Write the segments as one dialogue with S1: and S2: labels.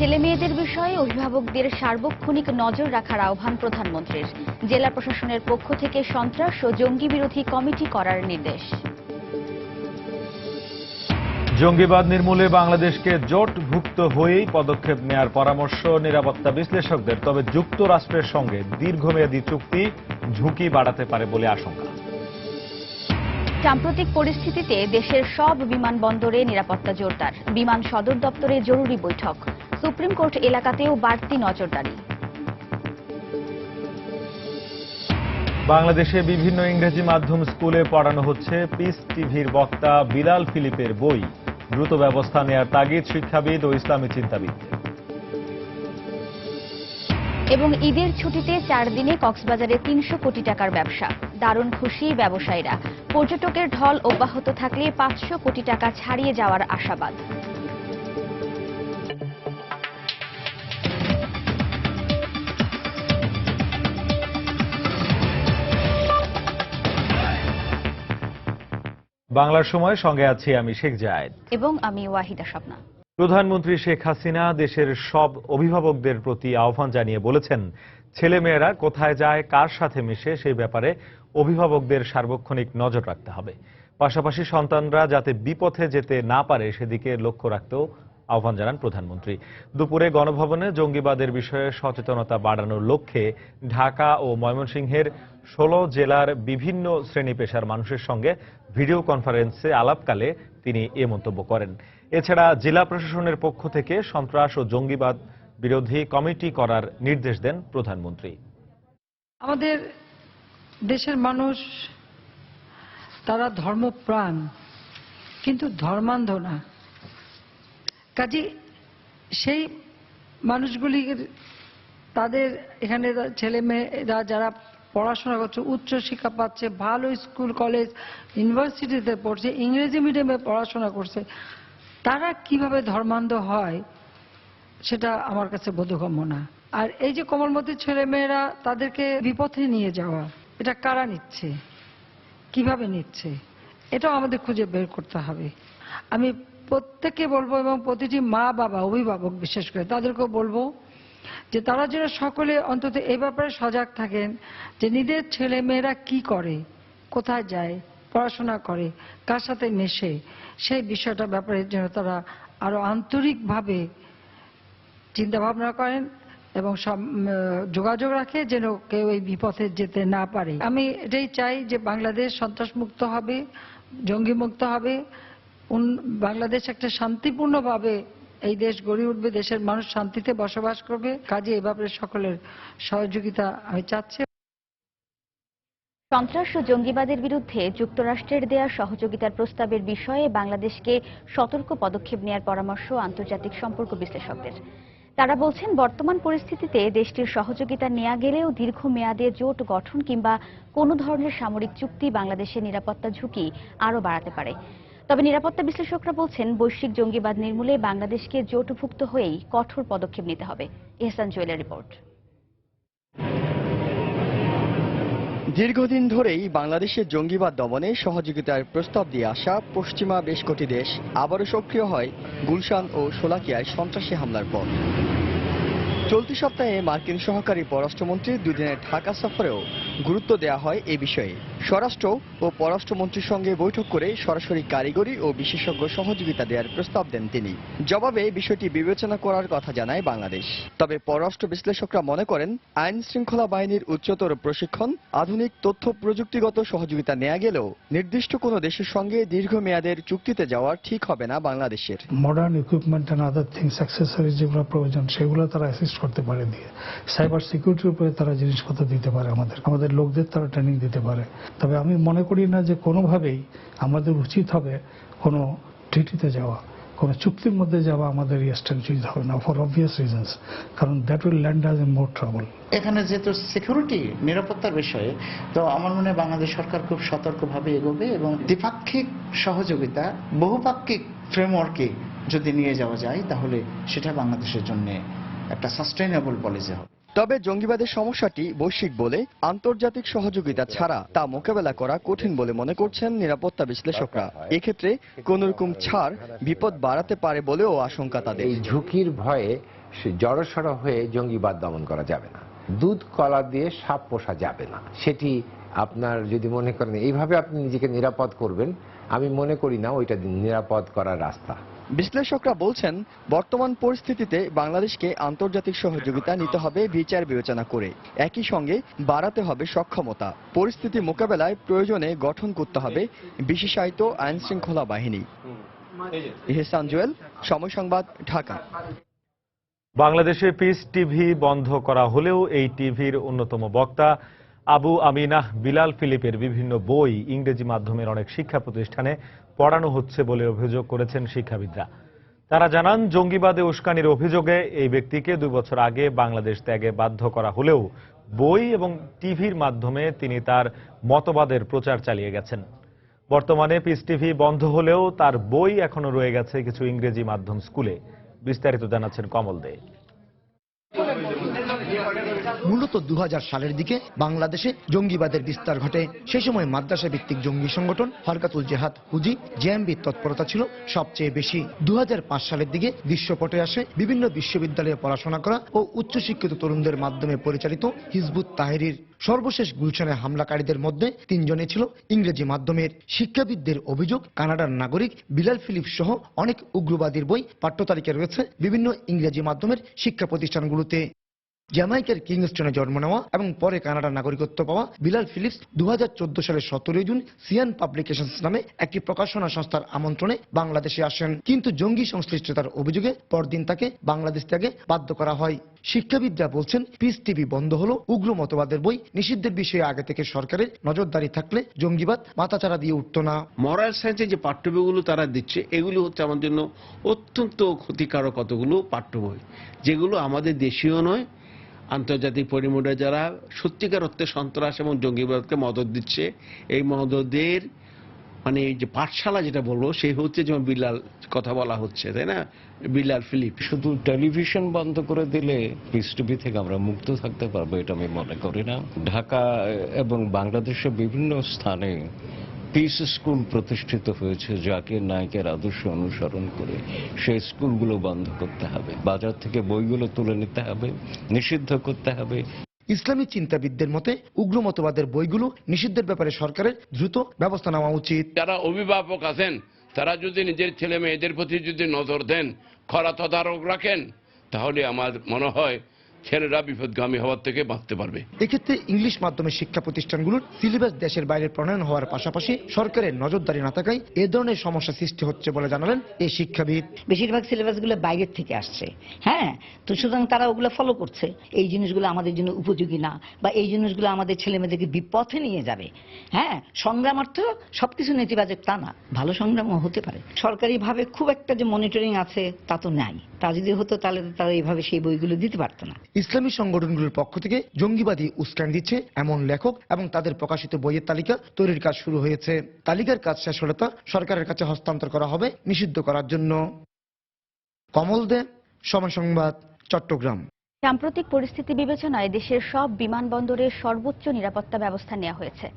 S1: ছেলে মেয়েদের বিষয়ে অভিভাবকদের সার্বক্ষণিক নজর রাখার আহ্বান প্রধানমন্ত্রীর। জেলা প্রশাসনের পক্ষ থেকে সন্ত্রাস ও জঙ্গি বিরোধী কমিটি করার নির্দেশ।
S2: জঙ্গিবাদ নির্মূলে বাংলাদেশকে জোটভুক্ত হয়েই পদক্ষেপ নেয়ার পরামর্শ নিরাপত্তা বিশ্লেষকদের। তবে যুক্তরাষ্ট্রের সঙ্গে দীর্ঘমেয়াদী চুক্তি ঝুঁকি বাড়াতে পারে বলে আশঙ্কা।
S1: সাম্প্রতিক পরিস্থিতিতে দেশের সব বিমানবন্দরে নিরাপত্তা জোরদার। বিমান সদর দপ্তরে জরুরি বৈঠক। সুপ্রিম কোর্ট এলাকাতেও বাড়তি নজরদারি।
S2: বাংলাদেশে বিভিন্ন ইংরেজি মাধ্যম স্কুলে পড়ানো হচ্ছে পিস টিভির বক্তা বিলাল ফিলিপের বই। দ্রুত ব্যবস্থা নেয়ার তাগিদ শিক্ষাবিদ ও ইসলামী চিন্তাবিদ।
S1: এবং ঈদের ছুটিতে 4 দিনে কক্সবাজারে 300 কোটি টাকার ব্যবসা। দারুণ খুশি ব্যবসায়ীরা। পর্যটকের ঢল অব্যাহত থাকলে 500 কোটি টাকা ছাড়িয়ে যাওয়ার আশাবাদ।
S2: বাংলার সময় সঙ্গে আছি আমি শেখ জায়েদ
S1: এবং আমি ওয়াহিদা স্বপ্না।
S2: প্রধানমন্ত্রী শেখ হাসিনা দেশের সব অভিভাবকদের প্রতি আহ্বান জানিয়ে বলেছেন, ছেলেমেয়েরা কোথায় যায়, কার সাথে মিশে, সেই ব্যাপারে অভিভাবকদের সার্বক্ষণিক নজর রাখতে হবে। পাশাপাশি সন্তানরা যাতে বিপথে যেতে না পারে সেদিকে লক্ষ্য রাখতেও আহ্বান জানান প্রধানমন্ত্রী। দুপুরে গণভবনে জঙ্গিবাদের বিষয়ে সচেতনতা বাড়ানোর লক্ষ্যে ঢাকা ও ময়মনসিংহের 16 জেলার বিভিন্ন শ্রেণী পেশার মানুষের সঙ্গে ভিডিও কনফারেন্সে আলাপকালে তিনি এ মন্তব্য করেন। এছাড়া জেলা প্রশাসনের পক্ষ থেকে সন্ত্রাস ও জঙ্গিবাদ বিরোধী কমিটি করার নির্দেশ দেন প্রধানমন্ত্রী।
S3: আমাদের দেশের মানুষ তারা ধর্মপ্রাণ, কিন্তু ধর্মান্ধ না। কাজে সেই মানুষগুলি তাদের এখানে ছেলে মেয়েরা যারা পড়াশোনা করছে, উচ্চ শিক্ষা পাচ্ছে, ভালো স্কুল কলেজ ইউনিভার্সিটিতে পড়ছে, ইংরেজি মিডিয়ামে পড়াশোনা করছে, তারা কিভাবে ধর্মান্ধ হয় সেটা আমার কাছে বোধগম্য না। আর এই যে কোমলমতি ছেলে মেয়েরা তাদেরকে বিপথে নিয়ে যাওয়া, এটা কারা নিচ্ছে, কিভাবে নিচ্ছে, এটাও আমাদের খুঁজে বের করতে হবে। আমি প্রত্যেককে বলবো এবং প্রতিটি মা বাবা অভিভাবক বিশেষ করে তাদেরকেও বলবো যে তারা যেন সকলে অন্তত এই ব্যাপারে সজাগ থাকেন যে নিজের ছেলে মেয়েরা কি করে, কোথায় যায়, পড়াশোনা করে, কার সাথে মেশে, সেই বিষয়টা ব্যাপারে যেন তারা আরো আন্তরিকভাবে চিন্তা ভাবনা করেন এবং যোগাযোগ রাখে যেন কেউ এই বিপথে যেতে না পারে। আমি এটাই চাই যে বাংলাদেশ সন্ত্রাসমুক্ত হবে, জঙ্গিমুক্ত হবে, বাংলাদেশ একটা শান্তিপূর্ণভাবে এই দেশ গড়ে উঠবে, দেশের মানুষ শান্তিতে বসবাস করবে। কাজে এ ব্যাপারে সকলের সহযোগিতা আমি চাচ্ছি।
S1: সন্ত্রাস ও জঙ্গিবাদের বিরুদ্ধে যুক্তরাষ্ট্রের দেয়া সহযোগিতার প্রস্তাবের বিষয়ে বাংলাদেশকে সতর্ক পদক্ষেপ নেওয়ার পরামর্শ আন্তর্জাতিক সম্পর্ক বিশ্লেষকদের। তারা বলছেন, বর্তমান পরিস্থিতিতে দেশটির সহযোগিতা নেওয়া গেলেও দীর্ঘমেয়াদে জোট গঠন কিংবা কোনো ধরনের সামরিক চুক্তি বাংলাদেশের নিরাপত্তা ঝুঁকি আরও বাড়াতে পারে। তবে নিরাপত্তা বিশ্লেষকরা বলছেন, বৈশ্বিক জঙ্গিবাদ নির্মূলে বাংলাদেশকে জোটভুক্ত হয়েই কঠোর পদক্ষেপ নিতে হবে। এহসান জুয়েলের রিপোর্ট।
S4: দীর্ঘদিন ধরেই বাংলাদেশের জঙ্গিবাদ দমনে সহযোগিতার প্রস্তাব দিয়ে আসা পশ্চিমা বেশ কটি দেশ আবারও সক্রিয় হয় গুলশান ও শোলাকিয়ায় সন্ত্রাসী হামলার পর। চলতি সপ্তাহে মার্কিন সহকারী পররাষ্ট্রমন্ত্রীর 2 দিনের ঢাকা সফরেও গুরুত্ব দেওয়া হয় এ বিষয়ে। স্বরাষ্ট্র ও পররাষ্ট্রমন্ত্রীর সঙ্গে বৈঠক করে সরাসরি কারিগরি ও বিশেষজ্ঞ সহযোগিতা দেওয়ার প্রস্তাব দেন তিনি। জবাবে বিষয়টি বিবেচনা করার কথা জানায় বাংলাদেশ। তবে পররাষ্ট্র বিশ্লেষকরা মনে করেন, আইন শৃঙ্খলা বাহিনীর উচ্চতর প্রশিক্ষণ, আধুনিক তথ্য প্রযুক্তিগত সহযোগিতা নেওয়া গেলেও নির্দিষ্ট কোনো দেশের সঙ্গে দীর্ঘমেয়াদের চুক্তিতে যাওয়া ঠিক হবে না বাংলাদেশের।
S5: Modern equipment and other things accessories যেগুলো প্রয়োজন সেগুলো তারা অ্যাসিস্ট করতে পারে দিয়ে। সাইবার সিকিউরিটির উপরে তারা জিনিসপত্র দিতে পারে, আমাদের লোকদের তারা ট্রেনিং দিতে পারে। তবে আমি মনে করি না যে কোনোভাবেই আমাদের উচিত হবে কোনো ট্রিটিতে যাওয়া, কোনো চুক্তির মধ্যে যাওয়া আমাদের উচিত হবে না, ফর অবভিয়াস রিজনস, কারণ that will land us in more trouble.
S6: এখানে যেহেতু সিকিউরিটি নিরাপত্তার বিষয়ে, তো আমার মনে হয় বাংলাদেশ সরকার খুব সতর্কভাবে এগোবে এবং দ্বিপাক্ষিক সহযোগিতা বহুপাক্ষিক ফ্রেমওয়ার্কে যদি নিয়ে যাওয়া যায় তাহলে সেটা বাংলাদেশের জন্য একটা সাস্টেইনেবল পলিসি হবে।
S4: তবে জঙ্গিবাদের সমস্যাটি বৈশ্বিক বলে আন্তর্জাতিক সহযোগিতা ছাড়া তা মোকাবেলা করা কঠিন বলে মনে করছেন নিরাপত্তা বিশ্লেষকরা। এক্ষেত্রে কোন রকম ছাড় বিপদ বাড়াতে পারে বলেও আশঙ্কা তাদের।
S7: এই ঝুঁকির ভয়ে সে জড়সড় হয়ে জঙ্গিবাদ দমন করা যাবে না। দুধ কলা দিয়ে সাপ পোষা যাবে না। সেটি আপনার যদি মনে করেন এইভাবে আপনি নিজেকে নিরাপদ করবেন, আমি মনে করি না ওইটা নিরাপদ করার রাস্তা।
S4: বিশ্লেষকরা বলছেন, বর্তমান পরিস্থিতিতে বাংলাদেশকে আন্তর্জাতিক সহযোগিতা নিতে হবে বিচার বিবেচনা করে। একই সঙ্গে বাড়াতে হবে সক্ষমতা। পরিস্থিতি মোকাবেলায় প্রয়োজনে গঠন করতে হবে বিশেষায়িত আইন শৃঙ্খলা বাহিনী। ইহসান জুয়েল, সময় সংবাদ, ঢাকা।
S2: বাংলাদেশে পিস টিভি বন্ধ করা হলেও এই টিভির অন্যতম বক্তা আবু আমিনাহ বিলাল ফিলিপের বিভিন্ন বই ইংরেজি মাধ্যমের অনেক শিক্ষা প্রতিষ্ঠানে পড়ানো হচ্ছে বলে অভিযোগ করেছেন শিক্ষাবিদরা। তারা জানান, জঙ্গিবাদে উস্কানির অভিযোগে এই ব্যক্তিকে 2 বছর আগে বাংলাদেশ ত্যাগে বাধ্য করা হলেও বই এবং টিভির মাধ্যমে তিনি তার মতবাদের প্রচার চালিয়ে গেছেন। বর্তমানে পিস টিভি বন্ধ হলেও তার বই এখনো রয়ে গেছে কিছু ইংরেজি মাধ্যম স্কুলে। বিস্তারিত জানাচ্ছেন কমল দে।
S8: মূলত 2000 সালের দিকে বাংলাদেশে জঙ্গিবাদের বিস্তার ঘটে। সেই সময় মাদ্রাসা ভিত্তিক জঙ্গি সংগঠন হরকাতুল জেহাদ হুজি জেএমবির তৎপরতা ছিল সবচেয়ে বেশি। 2005 সালের দিকে দৃশ্যপটে আসে বিভিন্ন বিশ্ববিদ্যালয়ে পড়াশোনা করা ও উচ্চশিক্ষিত তরুণদের মাধ্যমে পরিচালিত হিজবুত তাহরির। সর্বশেষ গুলশানে হামলাকারীদের মধ্যে 3 জনই ছিল ইংরেজি মাধ্যমের। শিক্ষাবিদদের অভিযোগ, কানাডার নাগরিক বিলাল ফিলিপ সহ অনেক উগ্রবাদীর বই পাঠ্যতালিকায় রয়েছে বিভিন্ন ইংরেজি মাধ্যমের শিক্ষা প্রতিষ্ঠানগুলোতে। জ্যামাইকার কিংস্টনে জন্ম নেওয়া এবং পরে কানাডার নাগরিকত্ব পাওয়া বিলাল ফিলিপস 2014 সালের 17 জুন সিয়ান পাবলিকেশনস নামে একটি প্রকাশনা সংস্থার আমন্ত্রণে বাংলাদেশে আসেন। কিন্তু জঙ্গি সংশ্লিষ্টতার অভিযোগে পরদিন তাকে বাংলাদেশ ত্যাগে বাধ্য করা হয়। শিক্ষাবিদরা বলছেন, পিস টিভি বন্ধ হলো উগ্র মতবাদের বই নিষিদ্ধের বিষয়ে আগে থেকে সরকারের নজরদারি থাকলে জঙ্গিবাদ মাথাচাড়া দিয়ে উঠত না।
S9: মরাল সায়েন্সে যে পাঠ্য বইগুলো তারা দিচ্ছে, এগুলো হচ্ছে আমার জন্য অত্যন্ত ক্ষতিকারক কতগুলো পাঠ্য বই, যেগুলো আমাদের দেশীয় নয়, আন্তর্জাতিক পরিমণ্ডলে যারা সত্যিকার অর্থে সন্ত্রাস এবং জঙ্গিবাদকে মদত দিচ্ছে, এই মদতের মানে এই যে পাঠশালা যেটা বলবো, সেই হচ্ছে যেমন বিলাল কথা বলা হচ্ছে, তাই না, বিলাল ফিলিপ।
S10: শুধু টেলিভিশন বন্ধ করে দিলে পিস টিভি থেকে আমরা মুক্ত থাকতে পারবো এটা আমি মনে করি না। ঢাকা এবং বাংলাদেশের বিভিন্ন স্থানে পিস স্কুল প্রতিষ্ঠিত হয়েছে, জাকির নায়েকের আদর্শ অনুসরণ করে। সেই স্কুলগুলো বন্ধ করতে হবে, বাজার থেকে বইগুলো তুলে নিতে হবে, নিষিদ্ধ করতে হবে।
S8: ইসলামী চিন্তাবিদদের মতে উগ্র মতবাদের বইগুলো নিষিদ্ধের ব্যাপারে সরকারের দ্রুত ব্যবস্থা নেওয়া উচিত।
S11: যারা অভিভাবক আছেন তারা যদি নিজের ছেলে মেয়েদের প্রতি যদি নজর দেন, কড়া তদারক রাখেন, তাহলে আমার মনে হয় ছেলেরা বিপদগামী হওয়ার থেকে বাঁচতে পারবে।
S8: এক্ষেত্রে ইংলিশ মাধ্যমের শিক্ষা প্রতিষ্ঠানগুলোর সিলেবাস দেশের বাইরে প্রণয়ন হওয়ার পাশাপাশি সরকারের নজরদারি না থাকায় এ ধরনের সমস্যা সৃষ্টি হচ্ছে বলে জানালেন এই শিক্ষাবিদ।
S12: বেশিরভাগ সিলেবাসগুলো বাইরের থেকে আসছে, হ্যাঁ, তো সুতরাং তারা ওগুলো ফলো করছে। এই জিনিসগুলো আমাদের জন্য উপযোগী না, বা এই জিনিসগুলো আমাদের ছেলেমেয়েদেরকে বিপথে নিয়ে যাবে। হ্যাঁ, সংগ্রামার্থ সবকিছু নেতিবাচক তা না, ভালো সংগ্রামও হতে পারে। সরকারিভাবে খুব একটা যে মনিটরিং আছে তা তো নাই। তা যদি হতো তাহলে তারা এইভাবে সেই বইগুলো দিতে পারতো না।
S8: ইসলামী সংগঠনগুলোর পক্ষ থেকে জঙ্গিবাদী উস্কানি দিচ্ছে এমন লেখক এবং তাদের প্রকাশিত বইয়ের তালিকা তৈরির কাজ শুরু হয়েছে। তালিকার কাজ শেষ হলে তা সরকারের কাছে হস্তান্তর করা হবে নিষিদ্ধ করার জন্য। কমল দে, সময় সংবাদ, চট্টগ্রাম।
S1: সাম্প্রতিক পরিস্থিতি বিবেচনায় দেশের সব বিমানবন্দরে সর্বোচ্চ নিরাপত্তা ব্যবস্থা নেওয়া হয়েছে।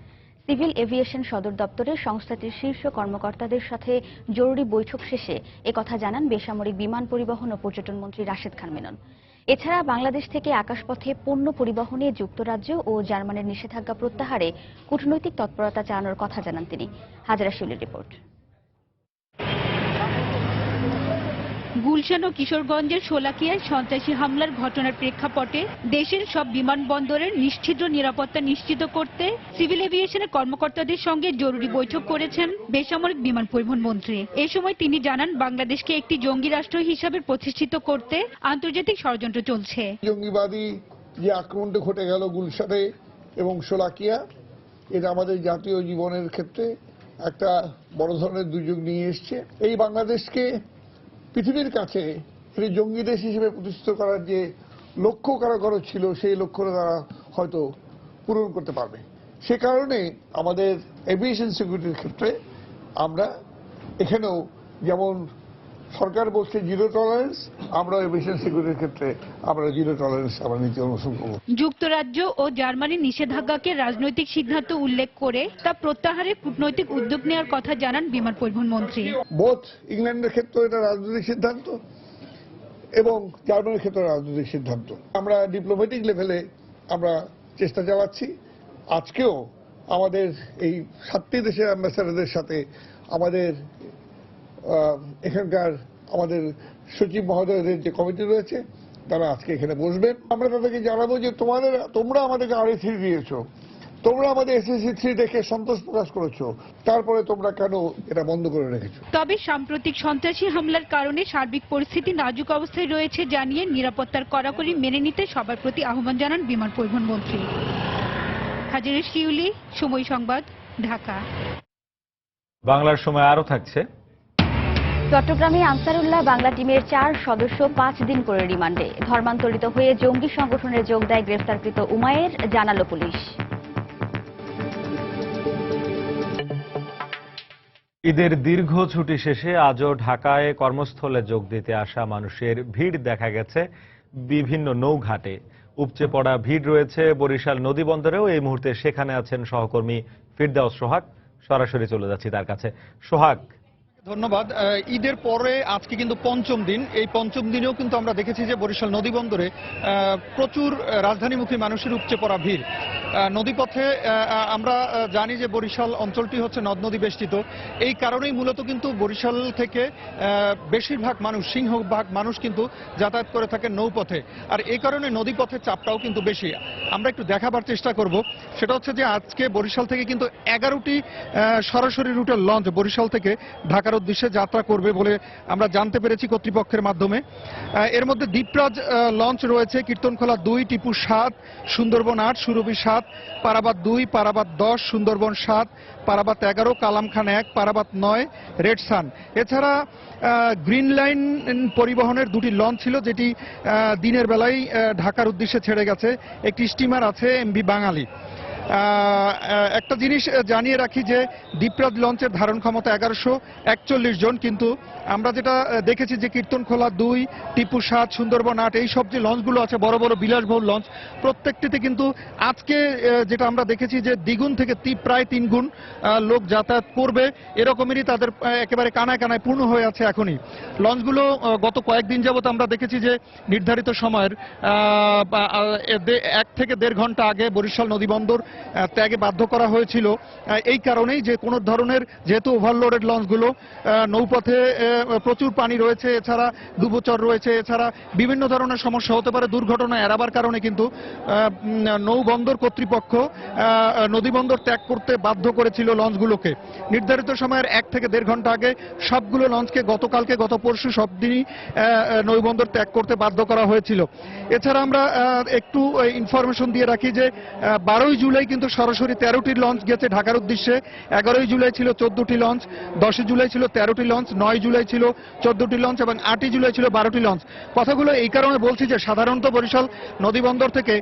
S1: সিভিল এভিয়েশন সদর দপ্তরে সংস্থাটির শীর্ষ কর্মকর্তাদের সাথে জরুরি বৈঠক শেষে একথা জানান বেসামরিক বিমান পরিবহন ও পর্যটন মন্ত্রী রাশেদ খান মেনন। এছাড়া বাংলাদেশ থেকে আকাশপথে পণ্য পরিবহনে যুক্তরাজ্য ও জার্মানির নিষেধাজ্ঞা প্রত্যাহারে কূটনৈতিক তৎপরতা চালানোর কথা জানান তিনি। হাজরা শিউলির রিপোর্ট।
S13: গুলশান ও কিশোরগঞ্জের শোলাকিয়ায় সন্ত্রাসী হামলার ঘটনার প্রেক্ষাপটে দেশের সব বিমানবন্দরের নিশ্ছিদ্র নিরাপত্তা নিশ্চিত করতে সিভিল এভিয়েশনের কর্মকর্তাদের সঙ্গে জরুরি বৈঠক করেছেন বেসামরিক বিমান পরিবহন মন্ত্রী। এ সময় তিনি জানান, বাংলাদেশকে একটি জঙ্গি রাষ্ট্র হিসাবে প্রতিষ্ঠিত করতে আন্তর্জাতিক ষড়যন্ত্র চলছে।
S14: জঙ্গিবাদী যে আক্রমণটা ঘটে গেল গুলশানে এবং শোলাকিয়া, এটা আমাদের জাতীয় জীবনের ক্ষেত্রে একটা বড় ধরনের দুর্যোগ নিয়ে এসছে। এই বাংলাদেশকে পৃথিবীর কাছে একটি জঙ্গি দেশ হিসেবে প্রতিষ্ঠিত করার যে লক্ষ্য কারো ছিল, সেই লক্ষ্যটা তারা হয়তো পূরণ করতে পারবে। সে কারণে আমাদের এভিয়েশন সিকিউরিটির ক্ষেত্রে আমরা এখানেও যেমন সরকার বলছে জিরো টলারেন্স, আমরা এভিয়েশন সিকিউরিটির ক্ষেত্রে আমরা জিরো টলারেন্স আমরা নীতি অনুসরণ করব।
S13: যুক্তরাজ্য ও জার্মানির নিষেধাজ্ঞাকে রাজনৈতিক সিদ্ধান্ত উল্লেখ করে তা প্রত্যাহারে কূটনৈতিক উদ্যোগ নেওয়ার কথা জানান বিমান পরিবহন মন্ত্রী।
S14: বোথ ইংল্যান্ডের ক্ষেত্রে এটা রাজনৈতিক সিদ্ধান্ত এবং জার্মানির ক্ষেত্রে রাজনৈতিক সিদ্ধান্ত। আমরা ডিপ্লোম্যাটিক লেভেলে আমরা চেষ্টা চালাচ্ছি। আজকেও আমাদের এই 7টি দেশের অ্যাম্বাসাডারদের সাথে আমাদের এখানকার আমাদের সচিব মহোদয়দের যে কমিটি রয়েছে তারা আজকে এখানে বসবেন। আমরা তাদেরকে জানাবো যে তোমরা আমাদেরকে RA3 দিয়েছো, তোমরা আমাদের SAC3 দেখে সন্তোষ প্রকাশ করেছো, তারপরে তোমরা কেন এটা বন্ধ করে রেখেছো।
S13: তবে সাম্প্রতিক সন্ত্রাসী হামলার কারণে সার্বিক পরিস্থিতি নাজুক অবস্থায় রয়েছে জানিয়ে নিরাপত্তার কড়াকড়ি মেনে নিতে সবার প্রতি আহ্বান জানান বিমান পরিবহন মন্ত্রী। হাজিরা শিউলি, সময় সংবাদ, ঢাকা।
S2: বাংলার সময় আরো থাকছে।
S1: চট্টগ্রামে আনসারুল্লাহ বাংলা টিমের 4 সদস্য 5 দিন করে রিমান্ডে। ধর্মান্তরিত হয়ে জঙ্গি সংগঠনে যোগ দেয় গ্রেফতারকৃত উমায়ের, জানালো পুলিশ।
S2: ঈদের দীর্ঘ ছুটি শেষে আজও ঢাকায় কর্মস্থলে যোগ দিতে আসা মানুষের ভিড় দেখা গেছে বিভিন্ন নৌঘাটে। উপচে পড়া ভিড় রয়েছে বরিশাল নদীবন্দরেও। এই মুহূর্তে সেখানে আছেন সহকর্মী ফিরদাউস সোহাগ। সরাসরি চলে যাচ্ছি তার কাছে। সোহাগ,
S15: ধন্যবাদ। ঈদের পরে আজকে কিন্তু পঞ্চম দিন। এই পঞ্চম দিনেও কিন্তু আমরা দেখেছি যে বরিশাল নদীবন্দরে প্রচুর রাজধানীমুখী মানুষের উপচে পড়া ভিড়। নদীপথে আমরা জানি যে বরিশাল অঞ্চলটি হচ্ছে নদ নদী বেষ্টিত। এই কারণেই মূলত কিন্তু বরিশাল থেকে বেশিরভাগ মানুষ, সিংহভাগ মানুষ কিন্তু যাতায়াত করে থাকে নৌপথে। আর এই কারণে নদীপথের চাপটাও কিন্তু বেশি। আমরা একটু দেখাবার চেষ্টা করব, সেটা হচ্ছে যে আজকে বরিশাল থেকে কিন্তু 11টি সরাসরি রুটের লঞ্চ বরিশাল থেকে ঢাকার উদ্দেশ্যে যাত্রা করবে বলে আমরা জানতে পেরেছি কর্তৃপক্ষের মাধ্যমে। এর মধ্যে দ্বীপরাজ লঞ্চ রয়েছে, কীর্তনখোলা 2, টিপু 7, সুন্দরবন 8, সুরভি 7, পারাবাত 2, পারাবাত 10, সুন্দরবন 7, পারাবাত 11, কালাম খান 1, পারাবাত 9, রেড সান। এছাড়া গ্রিন লাইন পরিবহনের 2টি লঞ্চ ছিল, যেটি দিনের বেলায় ঢাকার উদ্দেশ্যে ছেড়ে গেছে। একটি স্টিমার আছে MV বাঙালি। একটা জিনিস জানিয়ে রাখি যে দ্বীপরাজ লঞ্চের ধারণ ক্ষমতা 1141 জন, কিন্তু আমরা যেটা দেখেছি যে কীর্তনখোলা 2, টিপু 7, সুন্দরবন 8, এই সব যে লঞ্চগুলো আছে বড় বড় বিলাসবহুল লঞ্চ, প্রত্যেকটিতে কিন্তু আজকে যেটা আমরা দেখেছি যে দ্বিগুণ থেকে প্রায় 3 গুণ লোক যাতায়াত করবে, এরকমেরই তাদের একেবারে কানায় কানায় পূর্ণ হয়ে আছে এখনই। লঞ্চগুলো গত কয়েকদিন যাবত আমরা দেখেছি যে নির্ধারিত সময়ের 1 থেকে 1.5 ঘন্টা আগে বরিশাল নদীবন্দর ত্যাগে বাধ্য করা হয়েছিল। এই কারণেই যে কোনো ধরনের, যেহেতু ওভারলোডেড লঞ্চগুলো নৌপথে প্রচুর পানি রয়েছে, এছাড়া ডুবোচর রয়েছে, এছাড়া বিভিন্ন ধরনের সমস্যা হতে পারে, দুর্ঘটনা এড়াবার কারণে কিন্তু নৌবন্দর কর্তৃপক্ষ নদীবন্দর ত্যাগ করতে বাধ্য করেছিল লঞ্চগুলোকে। নির্ধারিত সময়ের 1 থেকে 1.5 ঘন্টা আগে সবগুলো লঞ্চকে গতকালকে, গত পরশু সব দিনই নৌবন্দর ত্যাগ করতে বাধ্য করা হয়েছিল। এছাড়া আমরা একটু ইনফরমেশন দিয়ে রাখি যে 12ই জুলাই কিন্তু সরাসরি 13টি লঞ্চ গেছে ঢাকার উদ্দেশ্যে। 11ই জুলাই ছিল 14টি লঞ্চ, 10ই জুলাই ছিল 13টি লঞ্চ, 9ই জুলাই ছিল 14টি লঞ্চ এবং 8ই জুলাই ছিল 12টি লঞ্চ। কথাগুলো এই কারণে বলছি যে সাধারণত বরিশাল নদীবন্দর থেকে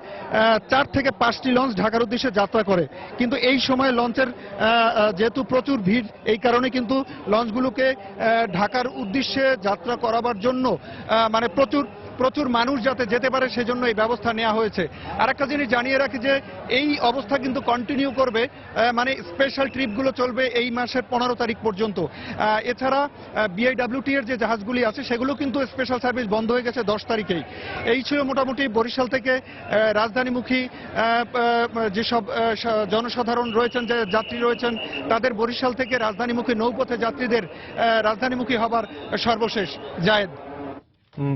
S15: 4 থেকে 5টি লঞ্চ ঢাকার উদ্দেশ্যে যাত্রা করে, কিন্তু এই সময় লঞ্চের যেহেতু প্রচুর ভিড়, এই কারণে কিন্তু লঞ্চগুলোকে ঢাকার উদ্দেশ্যে যাত্রা করাবার জন্য মানে প্রচুর মানুষ যাতে যেতে পারে সেজন্য এই ব্যবস্থা নেওয়া হয়েছে। আরেকটা জিনিস জানিয়ে রাখি যে এই অবস্থা কিন্তু কন্টিনিউ করবে, মানে স্পেশাল ট্রিপগুলো চলবে এই মাসের 15 তারিখ পর্যন্ত। এছাড়া BIWT এর যে জাহাজগুলি আছে সেগুলো কিন্তু স্পেশাল সার্ভিস বন্ধ হয়ে গেছে 10 তারিখেই। এই ছিল মোটামুটি বরিশাল থেকে রাজধানীমুখী যেসব জনসাধারণ রয়েছেন, যে যাত্রী রয়েছেন, তাদের বরিশাল থেকে রাজধানীমুখী নৌপথে যাত্রীদের রাজধানীমুখী হবার সর্বশেষ। জায়েদ,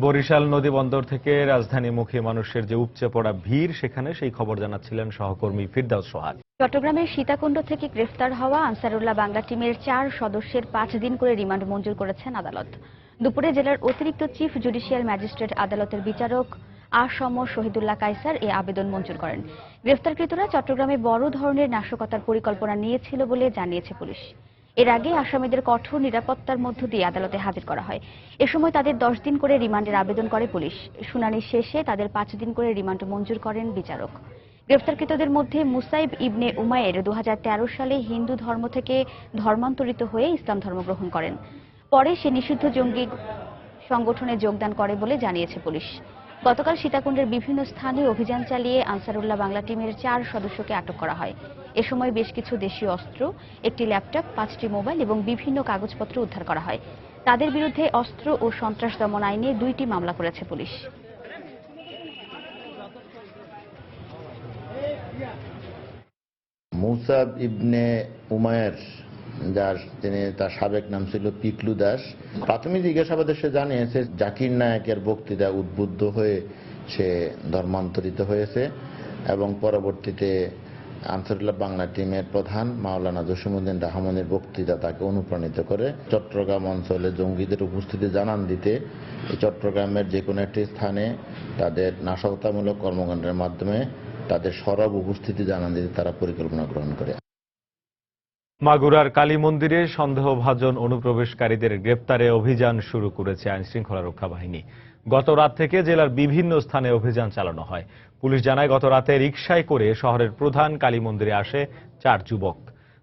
S2: বরিশাল নদীবন্দর থেকে রাজধানীমুখী মানুষের যে উপচে পড়া ভিড়, সেখানে সেই খবর জানাচ্ছিলেন সহকর্মী ফিরদাউস সোহাগ।
S1: চট্টগ্রামের সীতাকুণ্ড থেকে গ্রেফতার হওয়া আনসারুল্লাহ বাংলা টিমের 4 সদস্যের 5 দিন করে রিমান্ড মঞ্জুর করেছেন আদালত। দুপুরে জেলার অতিরিক্ত চিফ জুডিশিয়াল ম্যাজিস্ট্রেট আদালতের বিচারক আসম শহীদুল্লাহ কায়সার এ আবেদন মঞ্জুর করেন। গ্রেফতারকৃতরা চট্টগ্রামে বড় ধরনের নাশকতার পরিকল্পনা নিয়েছিল বলে জানিয়েছে পুলিশ। এর আগে আসামিদের কঠোর নিরাপত্তার মধ্য দিয়ে আদালতে হাজির করা হয়। এ সময় তাদের 10 দিন করে রিমান্ডের আবেদন করে পুলিশ। শুনানি শেষে তাদের 5 দিন করে রিমান্ড মঞ্জুর করেন বিচারক। গ্রেফতারকৃতদের মধ্যে মুসাইব ইবনে উমায়ের 2013 সালে হিন্দু ধর্ম থেকে ধর্মান্তরিত হয়ে ইসলাম ধর্ম গ্রহণ করেন। পরে সে নিষিদ্ধ জঙ্গি সংগঠনে যোগদান করে বলে জানিয়েছে পুলিশ। গতকাল সীতাকুণ্ডের বিভিন্ন স্থানে অভিযান চালিয়ে আনসারুল্লাহ বাংলা টিমের 4 সদস্যকে আটক করা হয়। এ সময় বেশ কিছু দেশীয় অস্ত্র, একটি ল্যাপটপ, 5টি মোবাইল এবং বিভিন্ন কাগজপত্র উদ্ধার করা হয়। তাদের বিরুদ্ধে অস্ত্র ও সন্ত্রাস দমন আইনে 2টি মামলা করেছে পুলিশ।
S16: মুসাব ইবনে উমায়ের, তার সাবেক নাম ছিল পিকলু দাস, প্রাথমিক জিজ্ঞাসাবাদে সে জানিয়েছে জাকির নায়েকের বক্তৃতা উদ্বুদ্ধ হয়ে সে ধর্মান্তরিত হয়েছে এবং পরবর্তীতে আনসারুল্লাহ বাংলা টিমের প্রধান মাওলানা জসিমউদ্দিন রহমানের বক্তৃতা তাকে অনুপ্রাণিত করে চট্টগ্রাম অঞ্চলে জঙ্গিদের উপস্থিতি জানান দিতে এই চট্টগ্রামের যে কোনো একটি স্থানে তাদের নাশকতামূলক কর্মকাণ্ডের মাধ্যমে তাদের সরব উপস্থিতি জানান দিতে তারা পরিকল্পনা গ্রহণ করে।
S2: মাগুরার কালী মন্দিরে সন্দেহভাজন অনুপ্রবেশকারীদের গ্রেপ্তারে অভিযান শুরু করেছে আইনশৃঙ্খলা রক্ষা বাহিনী। গত রাত থেকে জেলার বিভিন্ন স্থানে অভিযান চালানো হয়। পুলিশ জানায় গত রাতে রিকশায় করে শহরের প্রধান কালী মন্দিরে আসে 4 যুবক।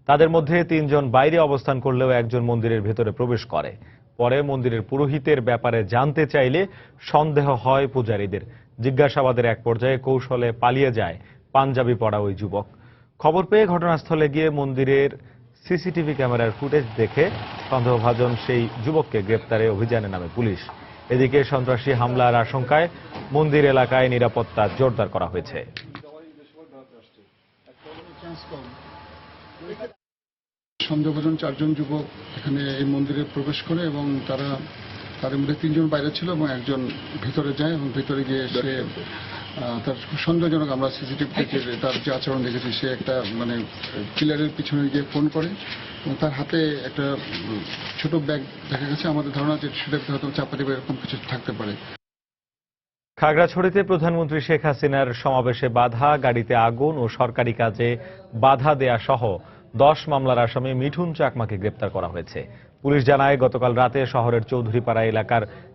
S2: তাদের মধ্যে 3 জন বাইরে অবস্থান করলেও একজন মন্দিরের ভেতরে প্রবেশ করে। পরে মন্দিরের পুরোহিতের ব্যাপারে জানতে চাইলে সন্দেহ হয় পূজারীদের। জিজ্ঞাসাবাদের এক পর্যায়ে কৌশলে পালিয়ে যায় পাঞ্জাবি পরা ওই যুবক। খবর পেয়ে ঘটনাস্থলে গিয়ে মন্দিরের সিসিটিভি ক্যামেরার ফুটেজ দেখে সন্দেহভাজন সেই যুবককে গ্রেপ্তারে অভিযানে নামে পুলিশ। এদিকে সন্ত্রাসী হামলার আশঙ্কায় মন্দির এলাকায় নিরাপত্তা জোরদার করা হয়েছে।
S17: সন্দেহভাজন 4 জন যুবক এখানে এই মন্দিরে প্রবেশ করে এবং তাদের মধ্যে 3 জন বাইরে ছিল এবং একজন ভিতরে যায় এবং ভিতরে গিয়ে সে তার সন্দেহজনক, আমরা সিসিটিভি থেকে তার যে আচরণ দেখেছি, সে একটা পিলারের পিছনে গিয়ে ফোন করে এবং তার হাতে একটা ছোট ব্যাগ দেখা গেছে। আমাদের ধারণা যে সেটাতে হয়তো চাপা দেবে এরকম কিছু থাকতে পারে।
S2: খাগড়াছড়িতে প্রধানমন্ত্রী শেখ হাসিনার সমাবেশে বাধা, গাড়িতে আগুন ও সরকারি কাজে বাধা দেয়া সহ 10 মামলার আসামি মিঠুন চাকমাকে গ্রেপ্তার করা হয়েছে। পুলিশ জানায় গতকাল রাতে শহরের চৌধুরীপাড়া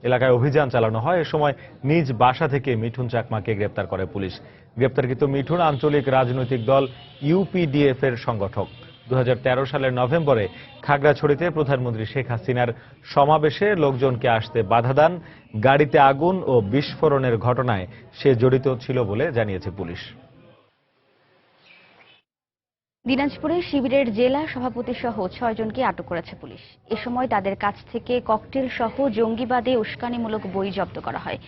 S2: এলাকায় অভিযান চালানো হয়। এ সময় নিজ বাসা থেকে মিঠুন চাকমাকে গ্রেপ্তার করে পুলিশ। গ্রেপ্তারকৃত মিঠুন আঞ্চলিক রাজনৈতিক দল ইউপিডিএফ এর সংগঠক। 2013 সালের নভেম্বরে খাগড়াছড়িতে প্রধানমন্ত্রী শেখ হাসিনার সমাবেশে লোকজনকে আসতে বাধা দেন, গাড়িতে আগুন ও বিস্ফোরণের ঘটনায় সে জড়িত ছিল বলে জানিয়েছে পুলিশ।
S1: দিনাজপুরে শিবিরের জেলা সভাপতি সহ 6 জনকে আটক করেছে পুলিশ। এ সময় তাদের কাছ থেকে ককটেল সহ জঙ্গিবাদে উস্কানিমূলক বই জব্দ করা হয়।